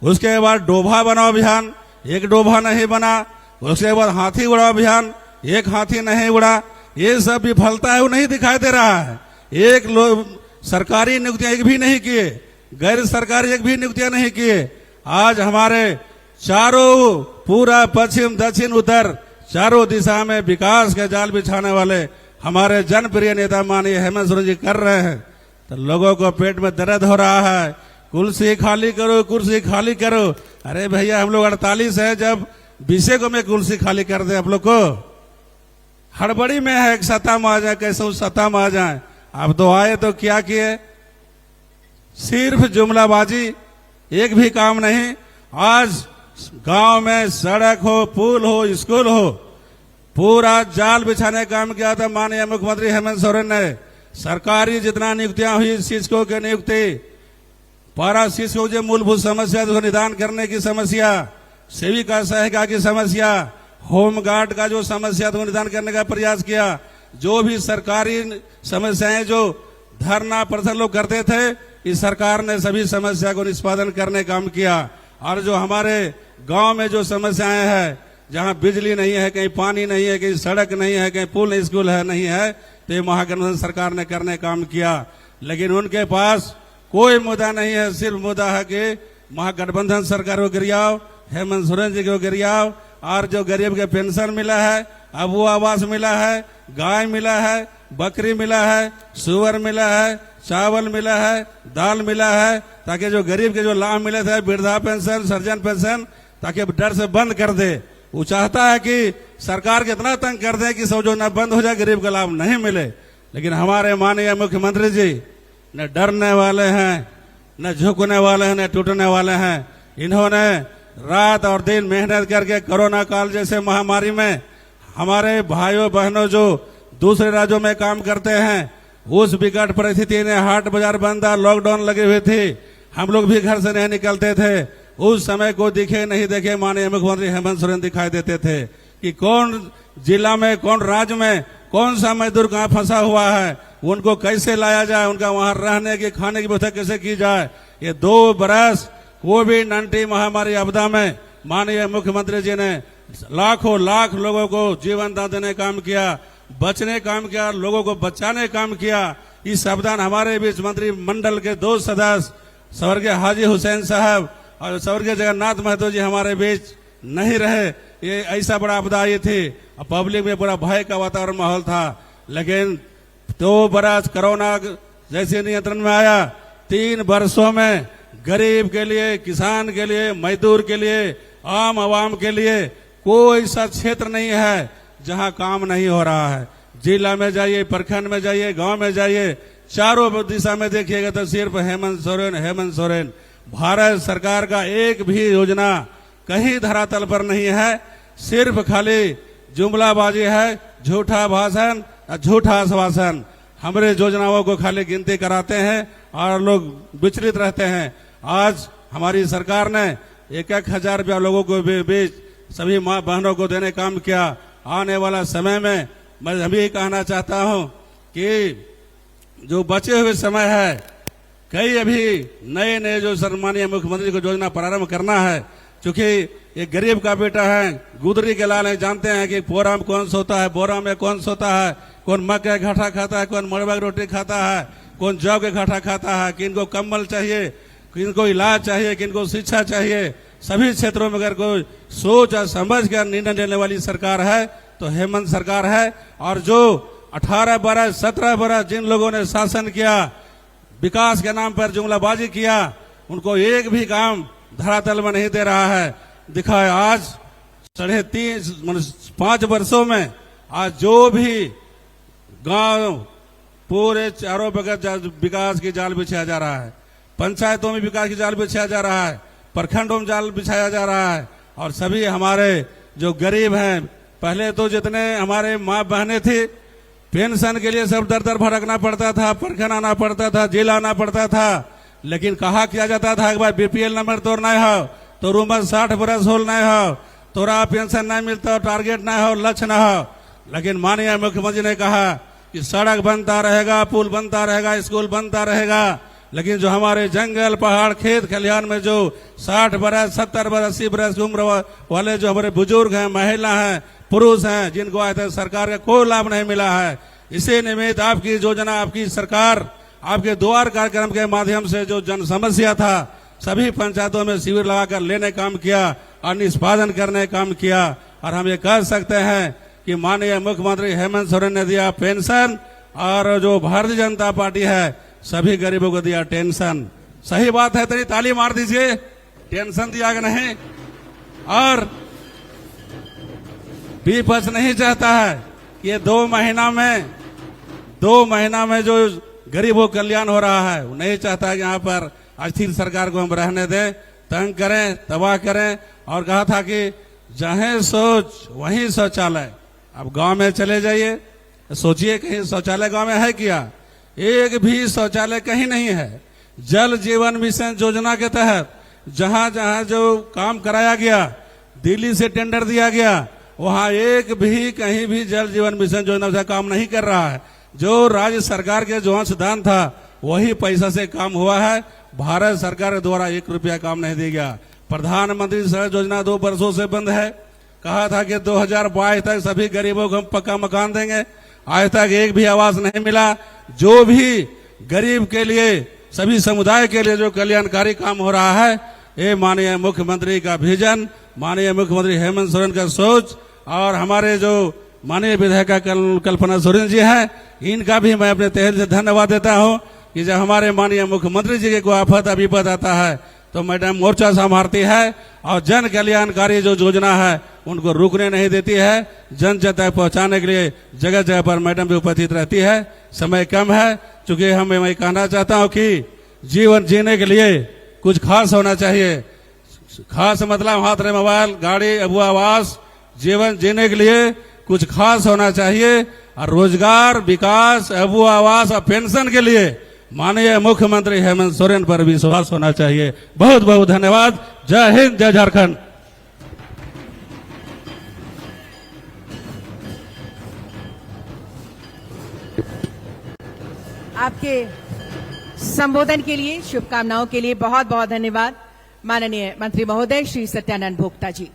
उसके बाद डोभा बनाओ अभियान, एक डोभा नहीं बना। उसके बाद हाथी उड़ाओ अभियान, एक हाथी नहीं उड़ा। ये सब विफलता है वो नहीं दिखाई दे रहा है। एक लोग सरकारी नियुक्तियां एक भी नहीं किए, गैर सरकारी एक भी नियुक्तियां नहीं किए। आज हमारे चारों, पूरा पश्चिम दक्षिण उत्तर चारों दिशा में विकास के जाल बिछाने वाले हमारे जनप्रिय नेता माननीय हेमंत सोरेन जी कर रहे हैं। तो लोगों को पेट में दर्द हो रहा है, कुर्सी खाली करो, कुर्सी खाली करो। अरे भैया हम लोग 48 है, जब 20 को में कुर्सी खाली कर दे आप लोग को। हड़बड़ी में है, सत्ता में आ जाए, कैसे उस सत्ता में आ जाए। अब तो आए तो क्या किए? सिर्फ जुमलाबाजी, एक भी काम नहीं। आज गांव में सड़क हो, पुल हो, स्कूल हो, पूरा जाल बिछाने का काम किया था माननीय मुख्यमंत्री हेमंत सोरेन ने। सरकारी जितना नियुक्तियां हुई, शिक्षकों की नियुक्ति, पारा शिक्षकों जो मूलभूत समस्या उसको निदान करने की समस्या, सेविका सहायिका की समस्या, होमगार्ड का जो समस्या था निदान करने का प्रयास किया। जो भी सरकारी समस्याएं जो धरना प्रदर्शन लोग करते थे, इस सरकार ने सभी समस्या को निष्पादन करने का काम किया। और जो हमारे गांव में जो समस्याएं हैं, जहां बिजली नहीं है, कहीं पानी नहीं है, कहीं सड़क नहीं है, कहीं पुल नहीं, स्कूल है नहीं है, तो ये महागठबंधन सरकार ने करने काम किया। लेकिन उनके पास कोई मुद्दा नहीं है, सिर्फ मुद्दा है कि महागठबंधन सरकार को गिराओ, हेमंत सोरेन जी को गिराओ। और जो गरीब के पेंशन मिला है, अब वो आवास मिला है, गाय मिला है, बकरी मिला है, सुअर मिला है, चावल मिला है, दाल मिला है, ताकि जो गरीब के जो लाभ मिले थे, वृद्धा पेंशन, सर्जन पेंशन, ताकि डर से बंद कर दे। वो चाहता है कि सरकार कितना तंग कर दे कि सब जो न बंद हो जाए, गरीब का लाभ नहीं मिले। लेकिन हमारे माननीय मुख्यमंत्री जी न डरने वाले हैं, न झुकने वाले हैं, न टूटने वाले हैं। इन्होंने रात और दिन मेहनत करके कोरोना काल जैसे महामारी में हमारे भाइयों बहनों जो दूसरे राज्यों में काम करते हैं, उस विकट परिस्थिति ने हाट बाजार बंद था, लॉकडाउन लगे हुए थे, हम लोग भी घर से नहीं निकलते थे। उस समय को दिखे नहीं देखे माननीय मुख्यमंत्री हेमंत सोरेन दिखाई देते थे कि कौन जिला में, कौन राज्य में, कौन सा मजदूर कहाँ फंसा हुआ है, उनको कैसे लाया जाए, उनका वहां रहने की, खाने की व्यवस्था कैसे की जाए। ये 2 बरस कोविड-19 महामारी आपदा में माननीय मुख्यमंत्री जी ने लाखों लाख लोगों को जीवन दान देने काम किया, बचने काम किया, लोगों को बचाने काम किया। इस अवदान हमारे बीच मंत्रिमंडल के 2 सदस्य स्वर्गीय हाजी हुसैन साहब और स्वर्गीय जगन्नाथ महतो जी हमारे बीच नहीं रहे। ये ऐसा बड़ा आपदा आई थी, पब्लिक में पूरा भय का वातावरण माहौल था। लेकिन 2 बरस कोरोना जैसे नियंत्रण में आया, 3 वर्षों में गरीब के लिए, किसान के लिए, मजदूर के लिए, आम आवाम के लिए कोई ऐसा क्षेत्र नहीं है जहां काम नहीं हो रहा है। जिला में जाइए, प्रखंड में जाइए, गांव में जाइए, चारों दिशा में देखिएगा तो सिर्फ हेमंत सोरेन, हेमंत सोरेन। भारत सरकार का एक भी योजना कहीं धरातल पर नहीं है, सिर्फ खाली जुमलाबाजी है, झूठा भाषण, झूठा आश्वासन। हमारे योजनाओं को खाली गिनती कराते हैं और लोग विचलित रहते हैं। आज हमारी सरकार ने 1-1 हजार रुपया लोगों को बीच सभी माँ बहनों को देने काम किया। आने वाला समय में मैं अभी कहना चाहता हूं कि जो बचे हुए समय है, कई अभी नए नए जो सम्मानीय मुख्यमंत्री को योजना प्रारंभ करना है। क्योंकि ये गरीब का बेटा है, गुदरी के लाल है, जानते हैं कि पोरा में कौन सोता है, बोरा में कौन सोता है, कौन मक्के का घाटा खाता है, कौन मड़वा की रोटी खाता है, कौन जौ के घाटा खाता है, किनको कम्बल चाहिए, किनको इलाज चाहिए, किनको शिक्षा चाहिए। सभी क्षेत्रों में अगर कोई सोच और समझ कर निर्णय लेने वाली सरकार है तो हेमंत सरकार है। और जो 18 बरस 17 बरस जिन लोगों ने शासन किया, विकास के नाम पर जुमलाबाजी किया, उनको एक भी काम धरातल में नहीं दे रहा है। दिखाए आज 5 वर्षों में आज जो भी गांव पूरे चारों बगैर विकास की जाल बिछाया जा रहा है, पंचायतों में विकास की जाल बिछाया जा रहा है, प्रखंडों में जाल बिछाया जा रहा है। और सभी हमारे जो गरीब हैं, पहले तो जितने हमारे माँ बहनें थी, पेंशन के लिए सब दर दर भटकना पड़ता था, प्रखंड आना पड़ता था, जिला आना पड़ता था। लेकिन कहा किया जाता था कि भाई बीपीएल नंबर तोड़ नहीं हो, तोर उम्र 60 बरस होल नहीं हो, तोरा पेंशन नहीं मिलता, टारगेट नहीं हो, लक्ष्य न हो। लेकिन माननीय मुख्यमंत्री ने कहा कि सड़क बनता रहेगा, पुल बनता रहेगा, स्कूल बनता रहेगा। लेकिन जो हमारे जंगल, पहाड़, खेत खलिहान में जो 60 बरस 70 बरस 80 बरस की उम्र वाले जो हमारे बुजुर्ग हैं, महिला हैं, पुरुष हैं, जिनको आज तक सरकार का कोई लाभ नहीं मिला है, इसी निमित्त आपकी योजना, आपकी सरकार, आपके द्वार कार्यक्रम के माध्यम से जो जन समस्या था, सभी पंचायतों में शिविर लगाकर लेने काम किया और निष्पादन करने काम किया। और हम ये कह सकते हैं कि माननीय मुख्यमंत्री हेमंत सोरेन ने दिया पेंशन, और जो भारतीय जनता पार्टी है सभी गरीबों को दिया टेंशन। सही बात है, तेरी ताली मार दीजिए। टेंशन दिया कि नहीं? और विपक्ष नहीं चाहता है कि ये 2 महीना में जो गरीबों का कल्याण हो रहा है, वो नहीं चाहता है कि यहाँ पर अस्थिर सरकार को हम रहने दें, तंग करें, तबाह करें। और कहा था कि जहां सोच वहीं शौचालय। अब गांव में चले जाइए, सोचिए कहीं शौचालय गांव में है क्या? एक भी शौचालय कहीं नहीं है। जल जीवन मिशन योजना के तहत जहां जहां जो काम कराया गया, दिल्ली से टेंडर दिया गया, वहां एक भी कहीं भी जल जीवन मिशन योजना से काम नहीं कर रहा है। जो राज्य सरकार के जो अंशदान था वही पैसा से काम हुआ है। भारत सरकार द्वारा 1 रुपया काम नहीं दिया गया। प्रधानमंत्री सड़क योजना 2 वर्षों से बंद है। कहा था कि 2022 तक सभी गरीबों को हम पक्का मकान देंगे, आज तक एक भी आवास नहीं मिला। जो भी गरीब के लिए, सभी समुदाय के लिए जो कल्याणकारी काम हो रहा है, ये माननीय मुख्यमंत्री का विजन, माननीय मुख्यमंत्री हेमंत सोरेन का सोच, और हमारे जो माननीय विधायक कल्पना सोरेन जी हैं, इनका भी मैं अपने तहे से धन्यवाद देता हूं कि जब हमारे माननीय मुख्यमंत्री जी के कोई आफत विपद आता है तो मैडम मोर्चा संभालती है और जन कल्याणकारी जो योजना है उनको रुकने नहीं देती है। जन जन तक पहुंचाने के लिए जगह जगह पर मैडम भी उपस्थित रहती है। समय कम है, चूंकि मैं कहना चाहता हूं कि जीवन जीने के लिए कुछ खास होना चाहिए। खास मतलब हाथ में मोबाइल, गाड़ी, आवास। जीवन जीने के लिए कुछ खास होना चाहिए और रोजगार, विकास, अबू आवास और पेंशन के लिए माननीय मुख्यमंत्री हेमंत सोरेन पर विश्वास होना चाहिए। बहुत बहुत धन्यवाद। जय हिंद, जय झारखंड। आपके संबोधन के लिए, शुभकामनाओं के लिए बहुत बहुत धन्यवाद माननीय मंत्री महोदय श्री सत्यानंद भोक्ता जी।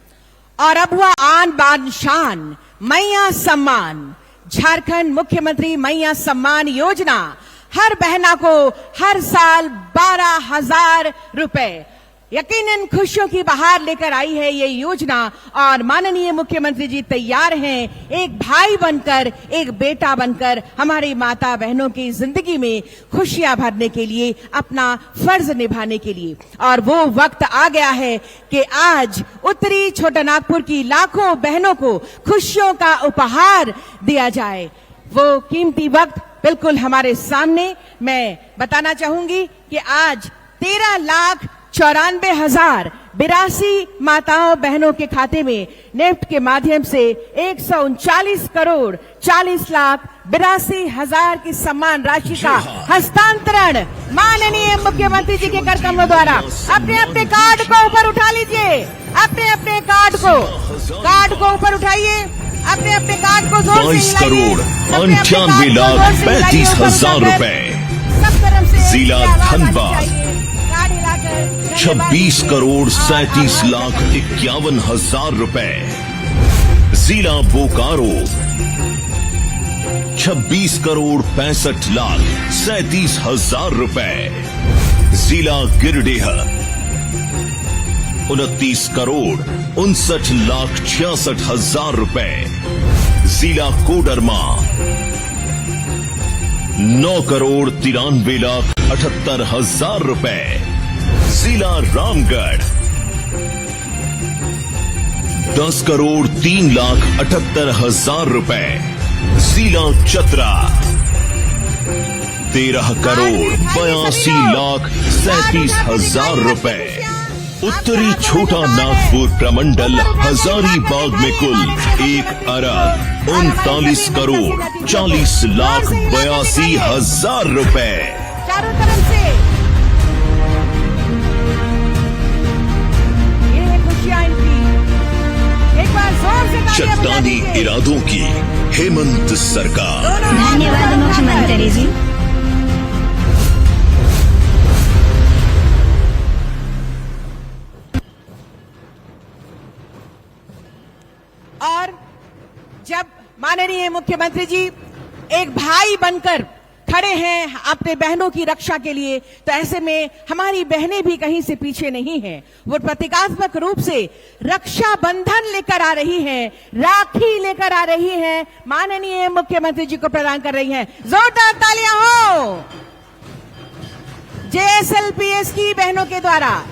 और अब हुआ आन बान शान, मैया सम्मान। झारखंड मुख्यमंत्री मैया सम्मान योजना हर बहना को हर साल 12,000 रुपए, यकीनन खुशियों की बहार लेकर आई है ये योजना। और माननीय मुख्यमंत्री जी तैयार हैं एक भाई बनकर, एक बेटा बनकर हमारी माता बहनों की जिंदगी में खुशियां भरने के लिए, अपना फर्ज निभाने के लिए। और वो वक्त आ गया है कि आज उत्तरी छोटानागपुर की लाखों बहनों को खुशियों का उपहार दिया जाए। वो कीमती वक्त बिल्कुल हमारे सामने। मैं बताना चाहूंगी कि आज 13,94,082 माताओं बहनों के खाते में नेफ्ट के माध्यम से 139,40,82,000 की सम्मान राशि का हस्तांतरण माननीय मुख्यमंत्री जी के कर कमलों द्वारा। अपने अपने कार्ड को ऊपर उठा लीजिए, अपने अपने कार्ड को ऊपर उठाइए, अपने अपने कार्ड को जोर से 22,98,35,000 रुपए। जिला धनबाद 26,37,51,000 रुपए। जिला बोकारो 26,65,37,000 रुपए। जिला गिरडीह 29,59,66,000 रुपए। जिला कोडरमा 9,93,78,000 रुपए। जिला रामगढ़ 10,03,78,000 रुपए। जिला चतरा 13,82,37,000 रुपए। उत्तरी छोटा नागपुर प्रमंडल हजारीबाग में कुल 1,39,40,82,000 रुपए। चारों तरफ से ये है खुशियां इनकी। एक बार जोर से चट्टानी इरादों की हेमंत सरकार। धन्यवाद मुख्यमंत्री जी। और जब माननीय मुख्यमंत्री जी एक भाई बनकर खड़े हैं अपने बहनों की रक्षा के लिए, तो ऐसे में हमारी बहनें भी कहीं से पीछे नहीं हैं। वो प्रतीकात्मक रूप से रक्षा बंधन लेकर आ रही हैं, राखी लेकर आ रही हैं, माननीय मुख्यमंत्री जी को प्रदान कर रही हैं। जोरदार तालियां हो JSLPS की बहनों के द्वारा।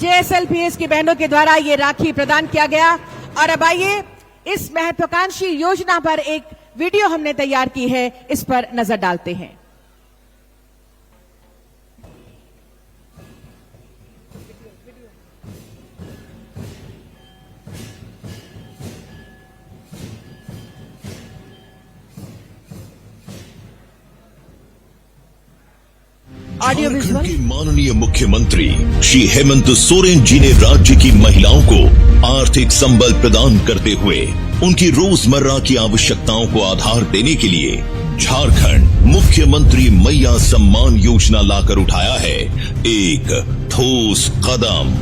JSLPS की बहनों के द्वारा ये राखी प्रदान किया गया। और अब आइए इस महत्वाकांक्षी योजना पर एक वीडियो हमने तैयार की है, इस पर नजर डालते हैं। ऑडियो झारखंड के माननीय मुख्यमंत्री श्री हेमंत सोरेन जी ने राज्य की महिलाओं को आर्थिक संबल प्रदान करते हुए उनकी रोजमर्रा की आवश्यकताओं को आधार देने के लिए झारखंड मुख्यमंत्री मैया सम्मान योजना लाकर उठाया है एक ठोस कदम।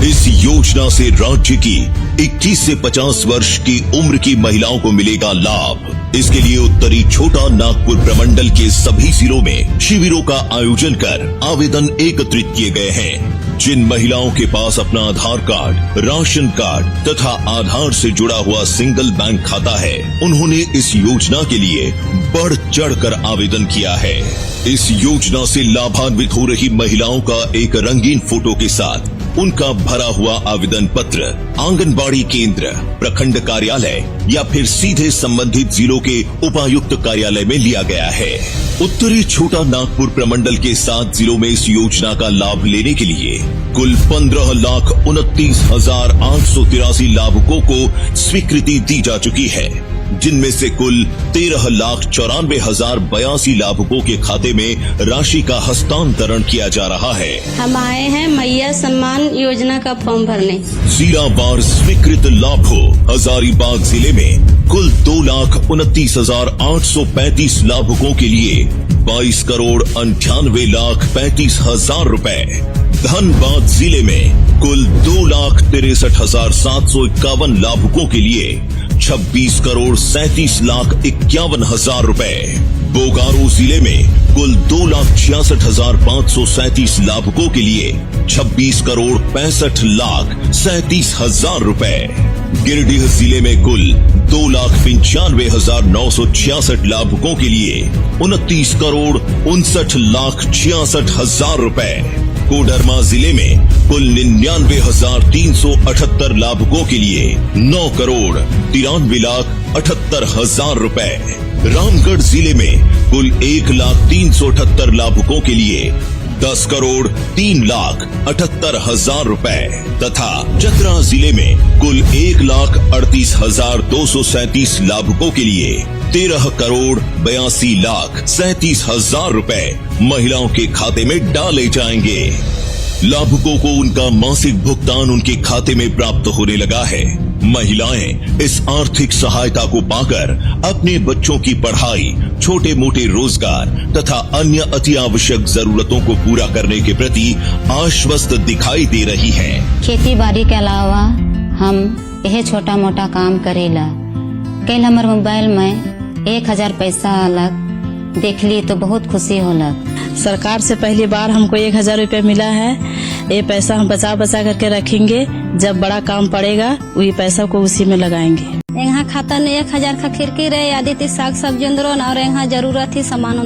इस योजना से राज्य की 21 से 50 वर्ष की उम्र की महिलाओं को मिलेगा लाभ। इसके लिए उत्तरी छोटा नागपुर प्रमंडल के सभी जिलों में शिविरों का आयोजन कर आवेदन एकत्रित किए गए हैं। जिन महिलाओं के पास अपना आधार कार्ड, राशन कार्ड तथा आधार से जुड़ा हुआ सिंगल बैंक खाता है, उन्होंने इस योजना के लिए बढ़ चढ़कर आवेदन किया है। इस योजना से लाभान्वित हो रही महिलाओं का एक रंगीन फोटो के साथ उनका भरा हुआ आवेदन पत्र आंगनबाड़ी केंद्र, प्रखंड कार्यालय या फिर सीधे संबंधित जिलों के उपायुक्त कार्यालय में लिया गया है। उत्तरी छोटा नागपुर प्रमंडल के 7 जिलों में इस योजना का लाभ लेने के लिए कुल 15,29,883 लाभुकों को स्वीकृति दी जा चुकी है, जिनमें से कुल 13,94,082 लाभुकों के खाते में राशि का हस्तांतरण किया जा रहा है। हम आए हैं मैया सम्मान योजना का फॉर्म भरने। जिलावार स्वीकृत लाभों हजारीबाग जिले में कुल 2,29,835 लाभुकों के लिए 22,98,35,000 रुपए। धनबाद जिले में कुल 2,63,751 लाभुकों के लिए 26,37,51,000 रुपए। बोकारो जिले में कुल 2,66,537 लाभुकों के लिए 26,65,37,000 रुपए। गिरिडीह जिले में कुल 2,95,966 लाभुकों के लिए 29,59,66,000 रुपए। कोडरमा जिले में कुल 99,378 लाभुकों के लिए 9,93,78,000 रुपए। रामगढ़ जिले में कुल 1,03,78 लाभुकों के लिए 10,03,78,000 रुपए तथा चतरा जिले में कुल 1,38,237 लाभुकों के लिए 13,82,37,000 रुपए महिलाओं के खाते में डाले जाएंगे। लाभुकों को उनका मासिक भुगतान उनके खाते में प्राप्त होने लगा है। महिलाएं इस आर्थिक सहायता को पाकर अपने बच्चों की पढ़ाई, छोटे मोटे रोजगार तथा अन्य अति आवश्यक जरूरतों को पूरा करने के प्रति आश्वस्त दिखाई दे रही हैं। खेती बाड़ी के अलावा हम यह छोटा मोटा काम करेला। कल हमारे मोबाइल में 1,000 पैसा अलग देख ली तो बहुत खुशी होला। सरकार से पहली बार हमको 1,000 रुपया मिला है। ये पैसा हम बचा करके रखेंगे, जब बड़ा काम पड़ेगा वही पैसा को उसी में लगाएंगे। यहाँ खाता ने 1,000 का खिड़की रहे आदित्य साग सब्जी और यहाँ जरूरत थी सामान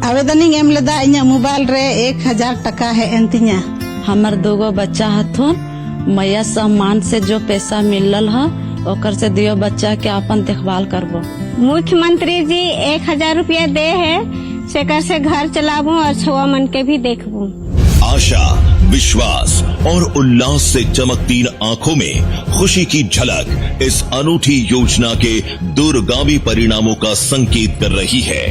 आवेदन एम लदा मोबाइल रे 1,000 टका है एंतिया। हमार 2 बच्चा हथुन मैया सम्मान से जो पैसा मिलल है ओकर से 2 बच्चा के अपन देखभाल करबो। मुख्यमंत्री जी 1,000 रुपया दे है, सेकर से घर चलाबू और छुआ मन के भी देखबू। आशा, विश्वास और उल्लास से चमकती आंखों में खुशी की झलक इस अनूठी योजना के दूरगामी परिणामों का संकेत कर रही है।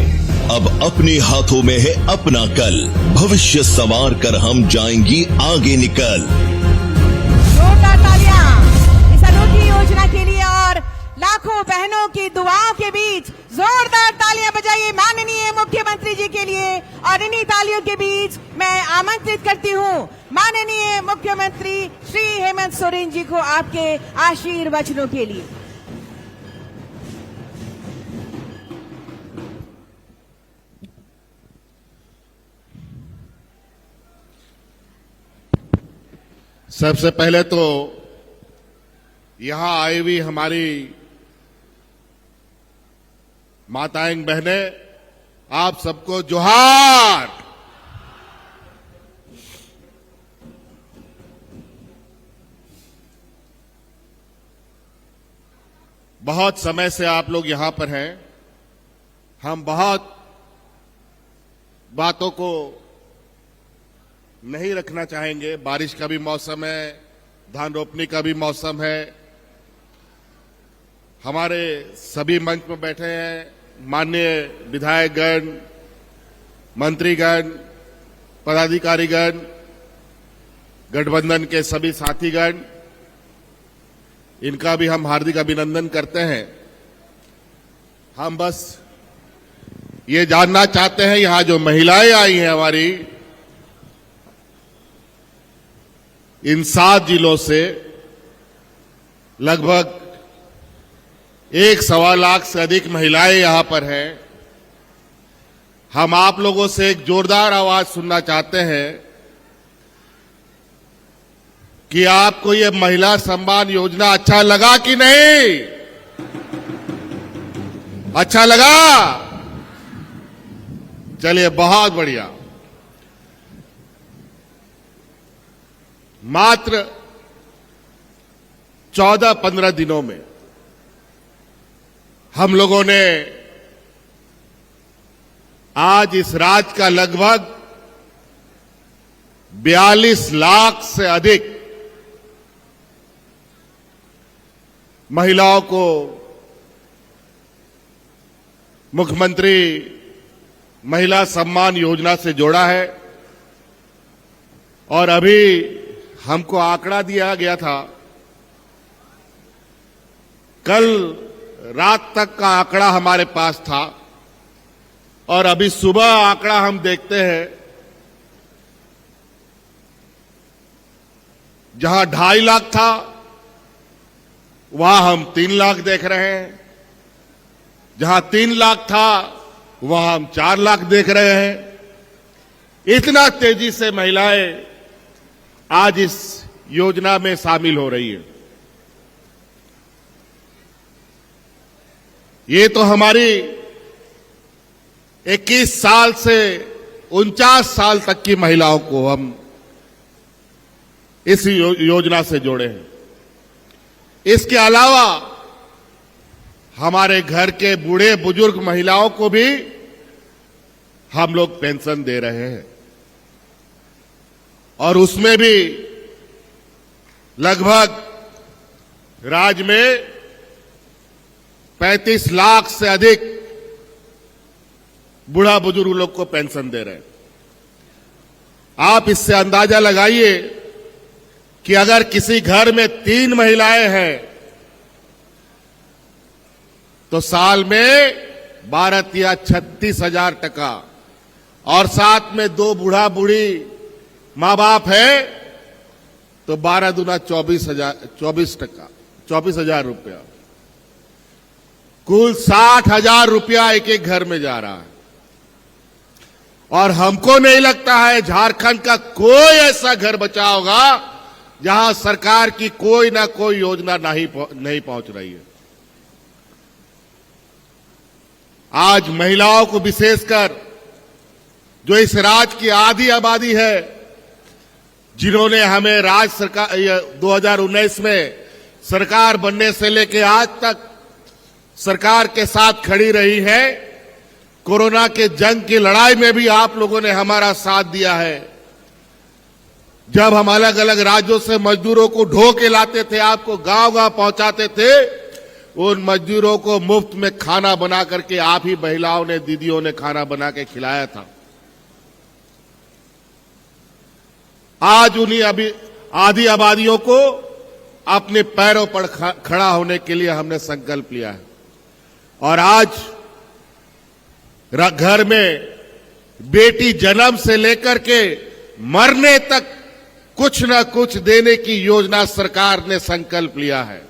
अब अपने हाथों में है अपना कल, भविष्य संवार कर हम जाएंगी आगे निकल। जोरदार तालियां इस अनूठी योजना के लिए और लाखों बहनों की दुआओं के बीच जोरदार तालियां बजाइए माननीय मुख्यमंत्री जी के लिए। और इन्हीं तालियों के बीच मैं आमंत्रित करती हूं माननीय मुख्यमंत्री श्री हेमंत सोरेन जी को आपके आशीर्वचनों के लिए। सबसे पहले तो यहां आई हुई हमारी माताएं बहनें, आप सबको जोहार। बहुत समय से आप लोग यहां पर हैं। हम बहुत बातों को नहीं रखना चाहेंगे। बारिश का भी मौसम है, धान रोपने का भी मौसम है। हमारे सभी मंच में बैठे हैं माननीय विधायकगण, मंत्रीगण, पदाधिकारीगण, गठबंधन के सभी साथीगण, इनका भी हम हार्दिक अभिनंदन करते हैं। हम बस ये जानना चाहते हैं, यहां जो महिलाएं आई हैं हमारी, इन 7 जिलों से लगभग 1.25 लाख से अधिक महिलाएं यहां पर हैं। हम आप लोगों से एक जोरदार आवाज सुनना चाहते हैं कि आपको ये महिला सम्मान योजना अच्छा लगा कि नहीं? अच्छा लगा? चलिए, बहुत बढ़िया। मात्र 14-15 दिनों में हम लोगों ने आज इस राज्य का लगभग 42 लाख से अधिक महिलाओं को मुख्यमंत्री महिला सम्मान योजना से जोड़ा है। और अभी हमको आंकड़ा दिया गया था, कल रात तक का आंकड़ा हमारे पास था और अभी सुबह आंकड़ा हम देखते हैं, जहां 2.5 लाख था वहां हम 3 लाख देख रहे हैं, जहां 3 लाख था वहां हम 4 लाख देख रहे हैं। इतना तेजी से महिलाएं आज इस योजना में शामिल हो रही है। ये तो हमारी 21 साल से 49 साल तक की महिलाओं को हम इस योजना से जोड़े हैं। इसके अलावा हमारे घर के बूढ़े बुजुर्ग महिलाओं को भी हम लोग पेंशन दे रहे हैं और उसमें भी लगभग राज्य में 35 लाख से अधिक बूढ़ा बुजुर्ग लोग को पेंशन दे रहे हैं। आप इससे अंदाजा लगाइए कि अगर किसी घर में 3 महिलाएं हैं तो साल में 12 या 36,000 टका और साथ में 2 बूढ़ा बूढ़ी मां बाप है तो 12 दूना 24,000 रुपया, कुल 60,000 रुपया एक एक घर में जा रहा है। और हमको नहीं लगता है झारखंड का कोई ऐसा घर बचा होगा जहां सरकार की कोई ना कोई योजना नहीं पहुंच रही है। आज महिलाओं को विशेषकर जो इस राज्य की आधी आबादी है, जिन्होंने हमें राज्य सरकार 2019 में सरकार बनने से लेकर आज तक सरकार के साथ खड़ी रही है, कोरोना के जंग की लड़ाई में भी आप लोगों ने हमारा साथ दिया है। जब हम अलग अलग राज्यों से मजदूरों को ढो के लाते थे, आपको गांव-गांव पहुंचाते थे, उन मजदूरों को मुफ्त में खाना बना करके आप ही महिलाओं ने, दीदियों ने खाना बना के खिलाया था। आज उन्हीं अभी आधी आबादियों को अपने पैरों पर खड़ा होने के लिए हमने संकल्प लिया है। और आज घर में बेटी जन्म से लेकर के मरने तक कुछ न कुछ देने की योजना सरकार ने संकल्प लिया है।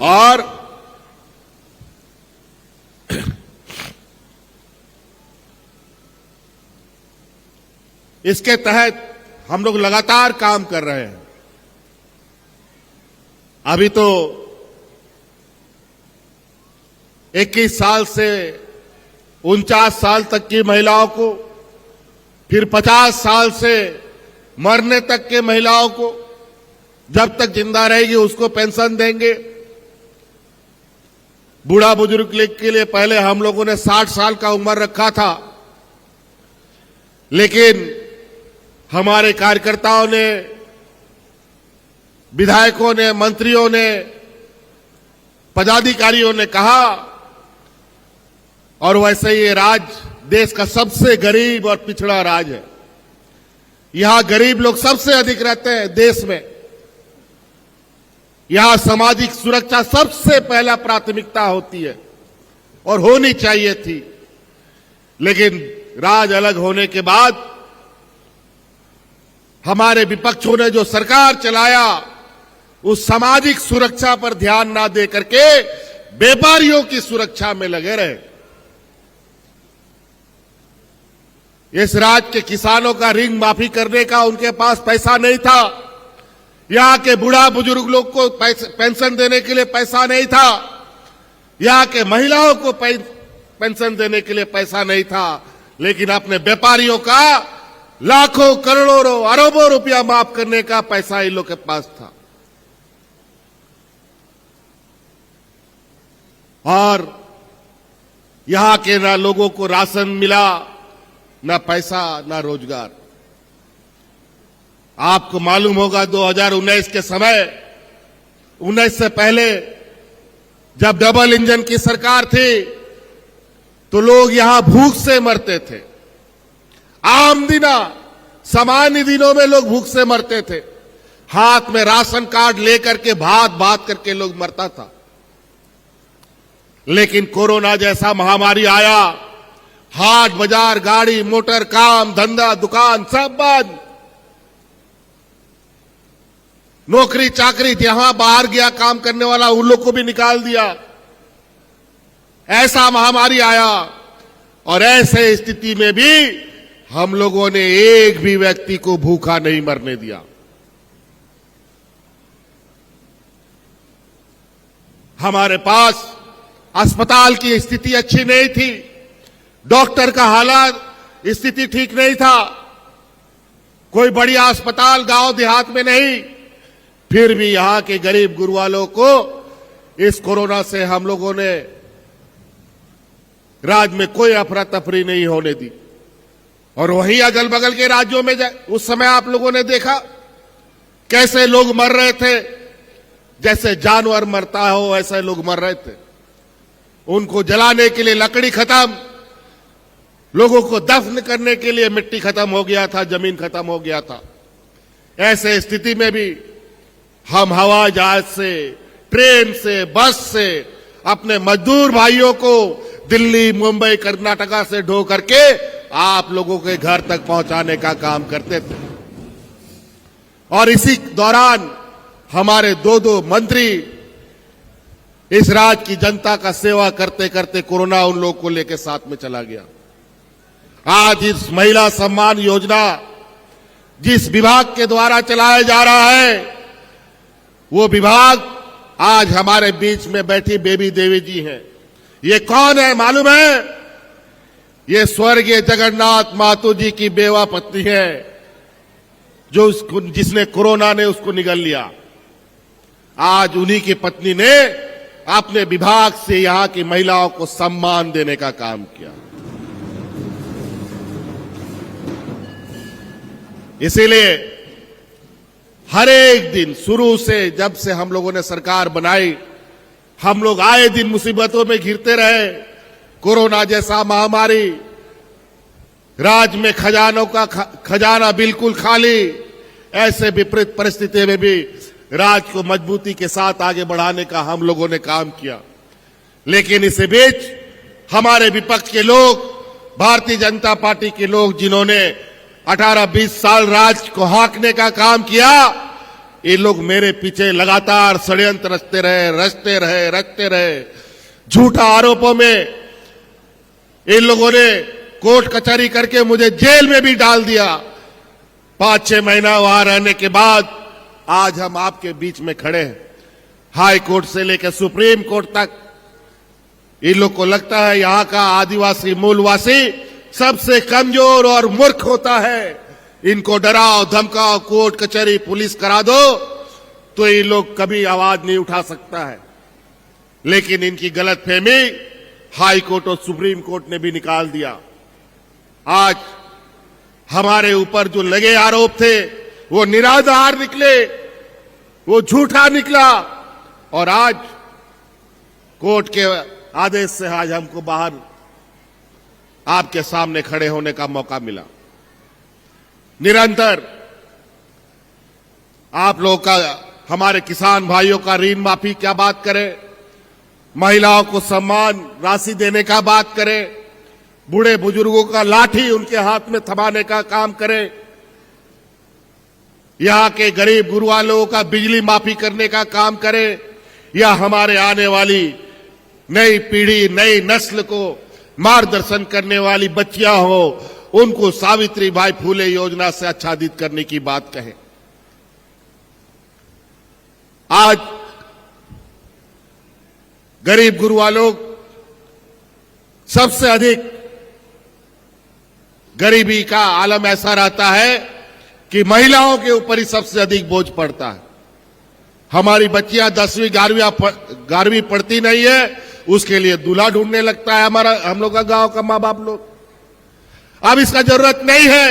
और इसके तहत हम लोग लगातार काम कर रहे हैं। अभी तो 21 साल से 49 साल तक की महिलाओं को, फिर 50 साल से मरने तक के महिलाओं को, जब तक जिंदा रहेगी उसको पेंशन देंगे। बूढ़ा बुजुर्ग के लिए पहले हम लोगों ने 60 साल का उम्र रखा था, लेकिन हमारे कार्यकर्ताओं ने, विधायकों ने, मंत्रियों ने, पदाधिकारियों ने कहा, और वैसे ये राज्य देश का सबसे गरीब और पिछड़ा राज्य है। यहां गरीब लोग सबसे अधिक रहते हैं देश में। यहां सामाजिक सुरक्षा सबसे पहला प्राथमिकता होती है और होनी चाहिए थी। लेकिन राज अलग होने के बाद हमारे विपक्षों ने जो सरकार चलाया, उस सामाजिक सुरक्षा पर ध्यान ना दे करके व्यापारियों की सुरक्षा में लगे रहे। इस राज्य के किसानों का ऋण माफी करने का उनके पास पैसा नहीं था। यहां के बूढ़ा बुजुर्ग लोग को पेंशन देने के लिए पैसा नहीं था। यहां के महिलाओं को पेंशन देने के लिए पैसा नहीं था। लेकिन अपने व्यापारियों का लाखों करोड़ों अरबों रुपया माफ करने का पैसा इन लोग के पास था। और यहां के ना लोगों को राशन मिला, ना पैसा, ना रोजगार। आपको मालूम होगा 2019 के समय, 19 से पहले जब डबल इंजन की सरकार थी तो लोग यहां भूख से मरते थे। आम दिना, सामान्य दिनों में लोग भूख से मरते थे। हाथ में राशन कार्ड लेकर के भात करके लोग मरता था। लेकिन कोरोना जैसा महामारी आया, हाट बाजार, गाड़ी मोटर, काम धंधा, दुकान सब बंद। नौकरी चाकरी जहां बाहर गया काम करने वाला उन लोग को भी निकाल दिया। ऐसा महामारी आया और ऐसे स्थिति में भी हम लोगों ने एक भी व्यक्ति को भूखा नहीं मरने दिया। हमारे पास अस्पताल की स्थिति अच्छी नहीं थी, डॉक्टर का हालात स्थिति ठीक नहीं था, कोई बढ़िया अस्पताल गांव देहात में नहीं। फिर भी यहां के गरीब गुरुवालों को इस कोरोना से हम लोगों ने राज्य में कोई अफरा तफरी नहीं होने दी। और वहीं अगल बगल के राज्यों में उस समय आप लोगों ने देखा कैसे लोग मर रहे थे, जैसे जानवर मरता हो ऐसे लोग मर रहे थे। उनको जलाने के लिए लकड़ी खत्म, लोगों को दफन करने के लिए मिट्टी खत्म हो गया था, जमीन खत्म हो गया था। ऐसे स्थिति में भी हम हवाई जहाज से, ट्रेन से, बस से अपने मजदूर भाइयों को दिल्ली, मुंबई, कर्नाटका से ढो करके आप लोगों के घर तक पहुंचाने का काम करते थे। और इसी दौरान हमारे दो मंत्री इस राज्य की जनता का सेवा करते करते कोरोना उन लोगों को लेकर साथ में चला गया। आज इस महिला सम्मान योजना जिस विभाग के द्वारा चलाया जा रहा है, वो विभाग आज हमारे बीच में बैठी बेबी देवी जी हैं। ये कौन है मालूम है? ये स्वर्गीय जगन्नाथ मातु जी की बेवा पत्नी है, जो जिसने कोरोना ने उसको निगल लिया। आज उन्हीं की पत्नी ने अपने विभाग से यहां की महिलाओं को सम्मान देने का काम किया। इसीलिए हर एक दिन शुरू से, जब से हम लोगों ने सरकार बनाई, हम लोग आए दिन मुसीबतों में घिरते रहे। कोरोना जैसा महामारी, राज्य में खजाना बिल्कुल खाली, ऐसे विपरीत परिस्थिति में भी राज्य को मजबूती के साथ आगे बढ़ाने का हम लोगों ने काम किया। लेकिन इसी बीच हमारे विपक्ष के लोग, भारतीय जनता पार्टी के लोग, जिन्होंने 18-20 साल राज्य को हाँकने का काम किया, ये लोग मेरे पीछे लगातार षड्यंत्र रचते रहे। झूठा आरोपों में इन लोगों ने कोर्ट कचहरी करके मुझे जेल में भी डाल दिया। 5-6 महीना वहां रहने के बाद आज हम आपके बीच में खड़े हैं। हाई कोर्ट से लेकर सुप्रीम कोर्ट तक इन लोग को लगता है यहां का आदिवासी मूलवासी सबसे कमजोर और मूर्ख होता है। इनको डराओ धमकाओ, कोर्ट कचहरी पुलिस करा दो तो ये लोग कभी आवाज नहीं उठा सकता है। लेकिन इनकी गलतफहमी हाई कोर्ट और सुप्रीम कोर्ट ने भी निकाल दिया। आज हमारे ऊपर जो लगे आरोप थे वो निराधार निकले, वो झूठा निकला। और आज कोर्ट के आदेश से आज हमको बाहर आपके सामने खड़े होने का मौका मिला। निरंतर आप लोगों का, हमारे किसान भाइयों का ऋण माफी क्या बात करें, महिलाओं को सम्मान राशि देने का बात करें, बूढ़े बुजुर्गों का लाठी उनके हाथ में थमाने का काम करें, यहां के गरीब गुरुआ लोगों का बिजली माफी करने का काम करें, या हमारे आने वाली नई पीढ़ी, नई नस्ल को मार्गदर्शन करने वाली बच्चियां हो, उनको सावित्रीबाई फूले योजना से आच्छादित करने की बात कहें। आज गरीब गुरुआ लोग सबसे अधिक गरीबी का आलम ऐसा रहता है कि महिलाओं के ऊपर ही सबसे अधिक बोझ पड़ता है। हमारी बच्चियां 10वीं 11वीं पढ़ती नहीं है, उसके लिए दूल्हा ढूंढने लगता है हम लोग का गांव का माँ बाप लोग। अब इसका जरूरत नहीं है।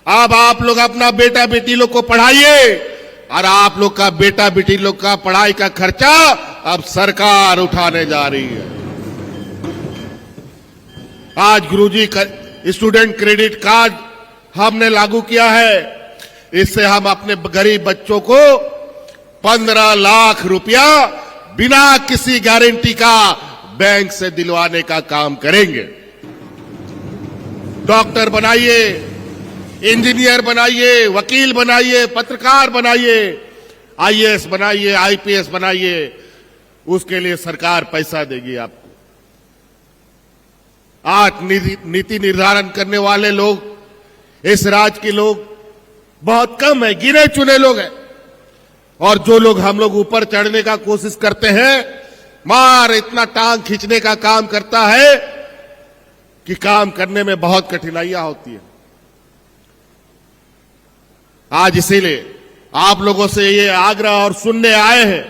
अब आप लोग अपना बेटा बेटी लोग को पढ़ाइए और आप लोग का बेटा बेटी लोग का पढ़ाई का खर्चा अब सरकार उठाने जा रही है। आज गुरुजी स्टूडेंट क्रेडिट कार्ड हमने लागू किया है। इससे हम अपने गरीब बच्चों को 15 लाख रुपया बिना किसी गारंटी का बैंक से दिलवाने का काम करेंगे। डॉक्टर बनाइए, इंजीनियर बनाइए, वकील बनाइए, पत्रकार बनाइए, आईएएस बनाइए, आईपीएस बनाइए, उसके लिए सरकार पैसा देगी आपको। आज नीति निर्धारण करने वाले लोग इस राज्य के लोग बहुत कम है, गिने चुने लोग हैं। और जो लोग हम लोग ऊपर चढ़ने का कोशिश करते हैं, मार इतना टांग खींचने का काम करता है कि काम करने में बहुत कठिनाइयां होती है। आज इसीलिए आप लोगों से ये आग्रह और सुनने आए हैं,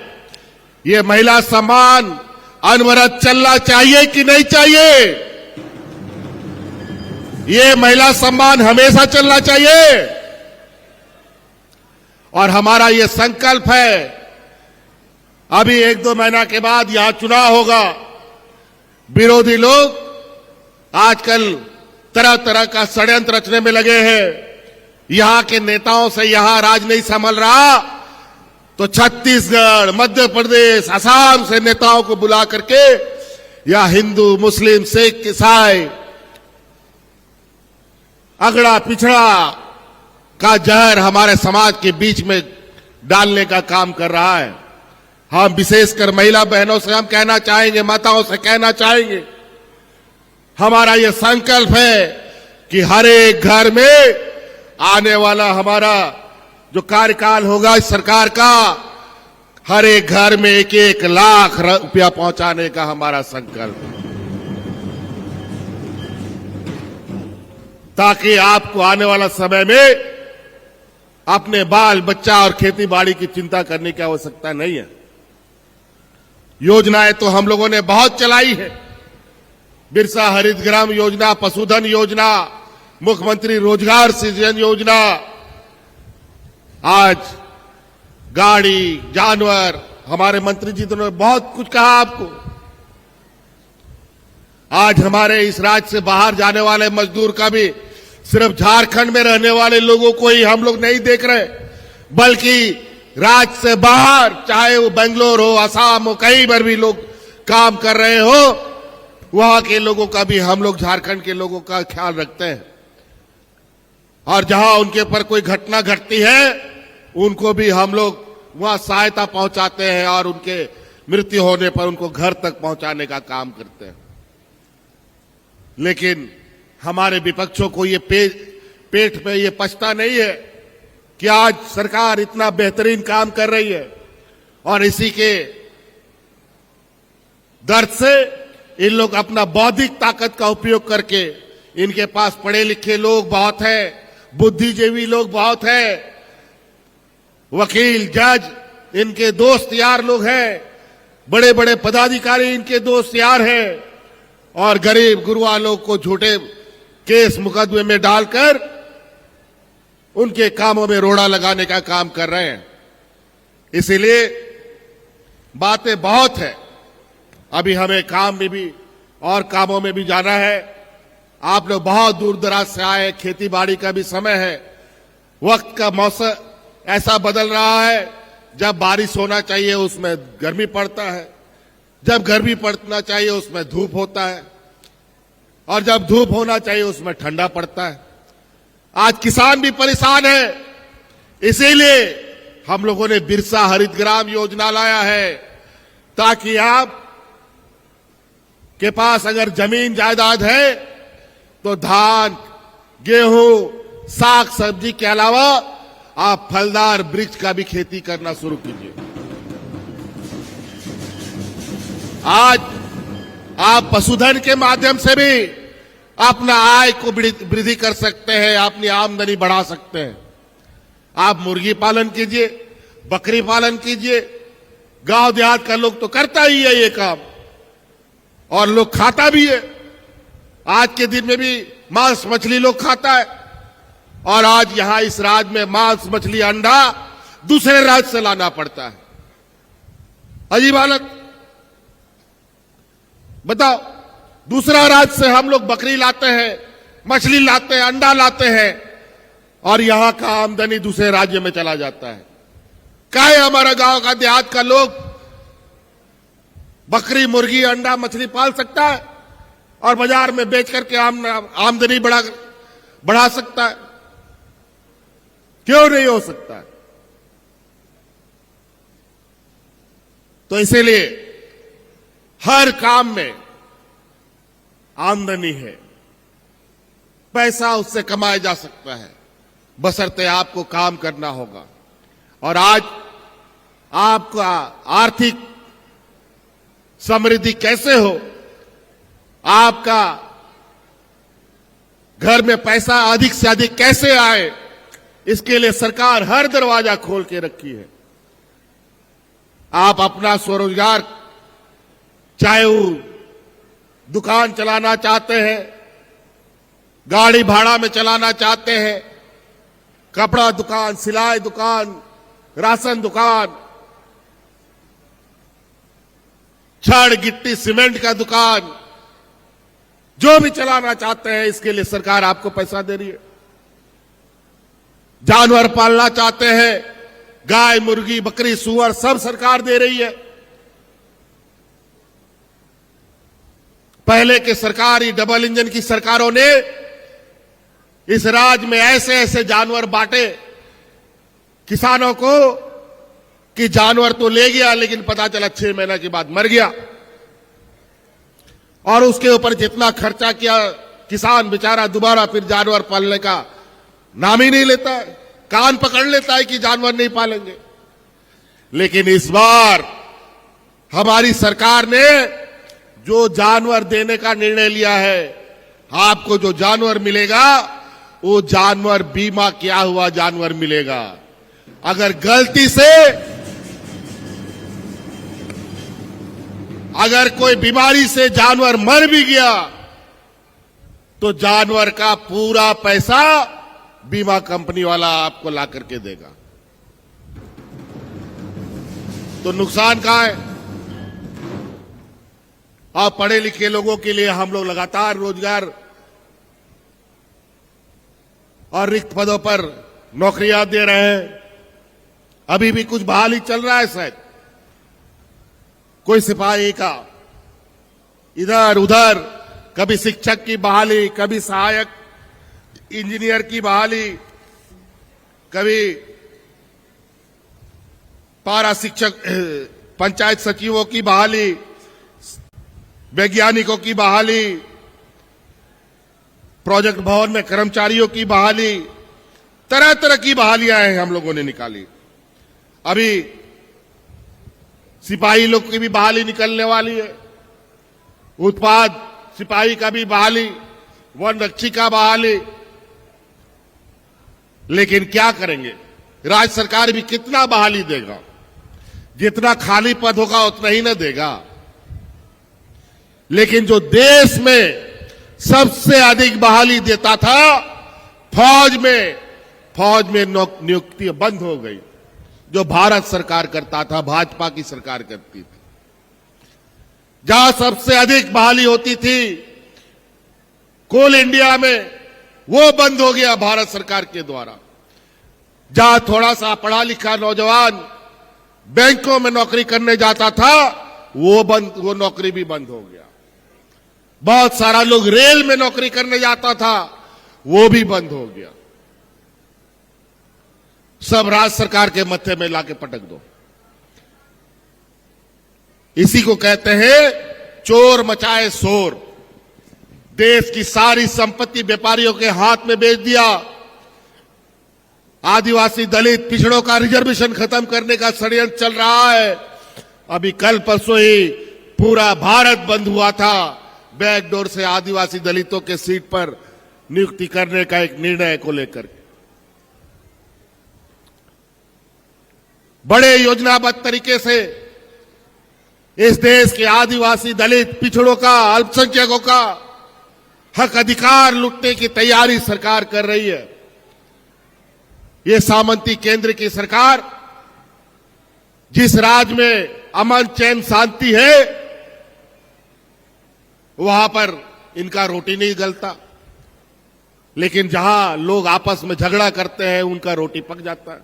ये महिला सम्मान अनवरत चलना चाहिए कि नहीं चाहिए? ये महिला सम्मान हमेशा चलना चाहिए। और हमारा ये संकल्प है, अभी 1-2 महीना के बाद यहां चुनाव होगा। विरोधी लोग आजकल तरह तरह का षड्यंत्र रचने में लगे हैं। यहां के नेताओं से यहां राज नहीं संभल रहा तो छत्तीसगढ़, मध्य प्रदेश, असम से नेताओं को बुला करके या हिंदू, मुस्लिम, सिख, ईसाई, अगड़ा पिछड़ा का जहर हमारे समाज के बीच में डालने का काम कर रहा है। हम विशेषकर महिला बहनों से हम कहना चाहेंगे, माताओं से कहना चाहेंगे, हमारा यह संकल्प है कि हर एक घर में आने वाला हमारा जो कार्यकाल होगा इस सरकार का, हर एक घर में 1-1 लाख रुपया पहुंचाने का हमारा संकल्प है, ताकि आपको आने वाला समय में अपने बाल बच्चा और खेती बाड़ी की चिंता करने की आवश्यकता नहीं है। योजनाएं तो हम लोगों ने बहुत चलाई है। बिरसा हरित ग्राम योजना, पशुधन योजना, मुख्यमंत्री रोजगार सृजन योजना, आज गाड़ी, जानवर, हमारे मंत्री जी ने बहुत कुछ कहा आपको। आज हमारे इस राज्य से बाहर जाने वाले मजदूर का भी सिर्फ झारखंड में रहने वाले लोगों को ही हम लोग नहीं देख रहे, बल्कि राज्य से बाहर, चाहे वो बेंगलोर हो, असम हो, कहीं पर भी लोग काम कर रहे हो, वहां के लोगों का भी हम लोग, झारखंड के लोगों का ख्याल रखते हैं। और जहां उनके ऊपर कोई घटना घटती है, उनको भी हम लोग वहां सहायता पहुंचाते हैं और उनके मृत्यु होने पर उनको घर तक पहुंचाने का काम करते हैं। लेकिन हमारे विपक्षों को ये पेट में ये पछता नहीं है कि आज सरकार इतना बेहतरीन काम कर रही है, और इसी के दर्द से इन लोग अपना बौद्धिक ताकत का उपयोग करके, इनके पास पढ़े लिखे लोग बहुत हैं, बुद्धिजीवी लोग बहुत हैं, वकील, जज इनके दोस्त यार लोग हैं, बड़े बड़े पदाधिकारी इनके दोस्त यार हैं, और गरीब गुरुआ लोग को झूठे केस मुकदमे में डालकर उनके कामों में रोड़ा लगाने का काम कर रहे हैं। इसीलिए बातें बहुत है, अभी हमें काम में भी और कामों में भी जाना है। आप लोग बहुत दूर दराज से आए, खेती बाड़ी का भी समय है, वक्त का मौसम ऐसा बदल रहा है, जब बारिश होना चाहिए उसमें गर्मी पड़ता है, जब गर्मी पड़ना चाहिए उसमें धूप होता है, और जब धूप होना चाहिए उसमें ठंडा पड़ता है। आज किसान भी परेशान है, इसीलिए हम लोगों ने बिरसा हरित ग्राम योजना लाया है, ताकि आप के पास अगर जमीन जायदाद है तो धान, गेहूं, साग सब्जी के अलावा आप फलदार वृक्ष का भी खेती करना शुरू कीजिए। आज आप पशुधन के माध्यम से भी अपना आय को वृद्धि कर सकते हैं, अपनी आमदनी बढ़ा सकते हैं। आप मुर्गी पालन कीजिए, बकरी पालन कीजिए। गांव देहात का लोग तो करता ही है ये काम, और लोग खाता भी है। आज के दिन में भी मांस मछली लोग खाता है, और आज यहां इस राज्य में मांस मछली अंडा दूसरे राज्य से लाना पड़ता है। अजीब हालत। बताओ, दूसरा राज्य से हम लोग बकरी लाते हैं, मछली लाते हैं, अंडा लाते हैं, और यहां का आमदनी दूसरे राज्य में चला जाता है। काहे हमारा गांव का देहात का लोग बकरी मुर्गी अंडा मछली पाल सकता है और बाजार में बेच करके आमदनी बढ़ा सकता है? क्यों नहीं हो सकता है? तो इसीलिए हर काम में आमदनी है, पैसा उससे कमाया जा सकता है, बशर्ते आपको काम करना होगा। और आज आपका आर्थिक समृद्धि कैसे हो, आपका घर में पैसा अधिक से अधिक कैसे आए, इसके लिए सरकार हर दरवाजा खोल के रखी है। आप अपना स्वरोजगार, चाहे वो दुकान चलाना चाहते हैं, गाड़ी भाड़ा में चलाना चाहते हैं, कपड़ा दुकान, सिलाई दुकान, राशन दुकान, छड़ गिट्टी सीमेंट का दुकान, जो भी चलाना चाहते हैं, इसके लिए सरकार आपको पैसा दे रही है। जानवर पालना चाहते हैं, गाय मुर्गी बकरी सुअर सब सरकार दे रही है। पहले के सरकारी डबल इंजन की सरकारों ने इस राज्य में ऐसे ऐसे जानवर बांटे किसानों को कि जानवर तो ले गया, लेकिन पता चला 6 महीने के बाद मर गया, और उसके ऊपर जितना खर्चा किया किसान बेचारा दोबारा फिर जानवर पालने का नाम ही नहीं लेता है, कान पकड़ लेता है कि जानवर नहीं पालेंगे। लेकिन इस बार हमारी सरकार ने जो जानवर देने का निर्णय लिया है, आपको जो जानवर मिलेगा वो जानवर बीमा किया हुआ जानवर मिलेगा। अगर गलती से अगर कोई बीमारी से जानवर मर भी गया तो जानवर का पूरा पैसा बीमा कंपनी वाला आपको ला करके देगा। तो नुकसान कहां है? आप पढ़े लिखे लोगों के लिए हम लोग लगातार रोजगार और रिक्त पदों पर नौकरियां दे रहे हैं। अभी भी कुछ बहाली चल रहा है, शायद कोई सिपाही का इधर उधर, कभी शिक्षक की बहाली, कभी सहायक इंजीनियर की बहाली, कभी पारा शिक्षक पंचायत सचिवों की बहाली, वैज्ञानिकों की बहाली, प्रोजेक्ट भवन में कर्मचारियों की बहाली, तरह तरह की बहालियां हैं हम लोगों ने निकाली। अभी सिपाही लोग की भी बहाली निकलने वाली है, उत्पाद सिपाही का भी बहाली, वन रक्षी का बहाली। लेकिन क्या करेंगे, राज्य सरकार भी कितना बहाली देगा? जितना खाली पद होगा उतना ही न देगा। लेकिन जो देश में सबसे अधिक बहाली देता था फौज में नियुक्ति बंद हो गई, जो भारत सरकार करता था, भाजपा की सरकार करती थी। जहां सबसे अधिक बहाली होती थी कोल इंडिया में, वो बंद हो गया भारत सरकार के द्वारा। जहां थोड़ा सा पढ़ा लिखा नौजवान बैंकों में नौकरी करने जाता था, वो नौकरी भी बंद हो गया। बहुत सारा लोग रेल में नौकरी करने जाता था, वो भी बंद हो गया। सब राज्य सरकार के मत्थे में लाके पटक दो। इसी को कहते हैं चोर मचाए शोर। देश की सारी संपत्ति व्यापारियों के हाथ में बेच दिया। आदिवासी दलित पिछड़ों का रिजर्वेशन खत्म करने का षड्यंत्र चल रहा है। अभी कल परसों ही पूरा भारत बंद हुआ था, बैकडोर से आदिवासी दलितों के सीट पर नियुक्ति करने का एक निर्णय को लेकर बड़े योजनाबद्ध तरीके से इस देश के आदिवासी दलित पिछड़ों का अल्पसंख्यकों का हक अधिकार लूटने की तैयारी सरकार कर रही है। ये सामंती केंद्र की सरकार जिस राज्य में अमन चैन शांति है वहां पर इनका रोटी नहीं गलता, लेकिन जहां लोग आपस में झगड़ा करते हैं उनका रोटी पक जाता है।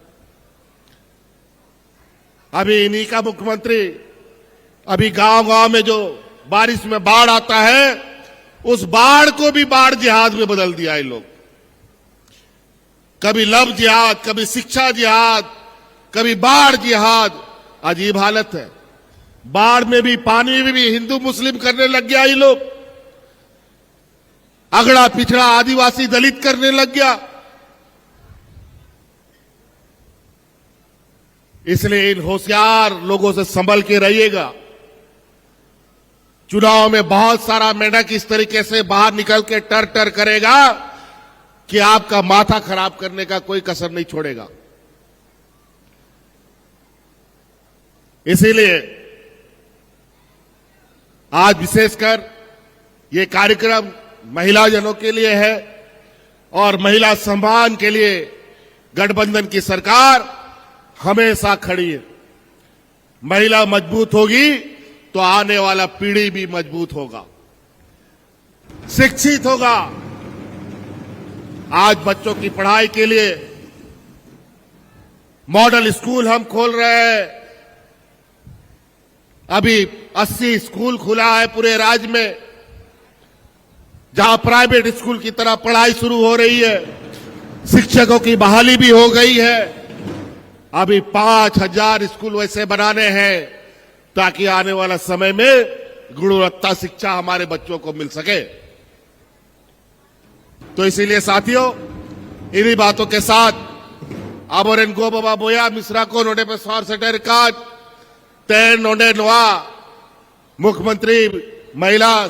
अभी इन्हीं का मुख्यमंत्री अभी गांव-गांव में जो बारिश में बाढ़ आता है उस बाढ़ को भी बाढ़ जिहाद में बदल दिया है लोग। कभी लव जिहाद, कभी शिक्षा जिहाद, कभी बाढ़ जिहाद। अजीब हालत है। बाढ़ में भी पानी में भी हिंदू मुस्लिम करने लग गया ये लोग, अगड़ा पिछड़ा आदिवासी दलित करने लग गया। इसलिए इन होशियार लोगों से संभल के रहिएगा। चुनाव में बहुत सारा मेंढक इस तरीके से बाहर निकल के टर टर करेगा कि आपका माथा खराब करने का कोई कसर नहीं छोड़ेगा। इसीलिए आज विशेषकर ये कार्यक्रम महिला जनों के लिए है और महिला सम्मान के लिए गठबंधन की सरकार हमेशा खड़ी है। महिला मजबूत होगी तो आने वाला पीढ़ी भी मजबूत होगा, शिक्षित होगा। आज बच्चों की पढ़ाई के लिए मॉडल स्कूल हम खोल रहे हैं। अभी 80 स्कूल खुला है पूरे राज्य में, जहां प्राइवेट स्कूल की तरह पढ़ाई शुरू हो रही है। शिक्षकों की बहाली भी हो गई है। अभी 5000 स्कूल वैसे बनाने हैं ताकि आने वाला समय में गुणवत्ता शिक्षा हमारे बच्चों को मिल सके। तो इसीलिए साथियों, इन्हीं बातों के साथ आबोरेन गो बाबा बोया मिश्रा को नोडे पे स्वार सेटर काज तैन नोडे नोआ मुख्यमंत्री महिला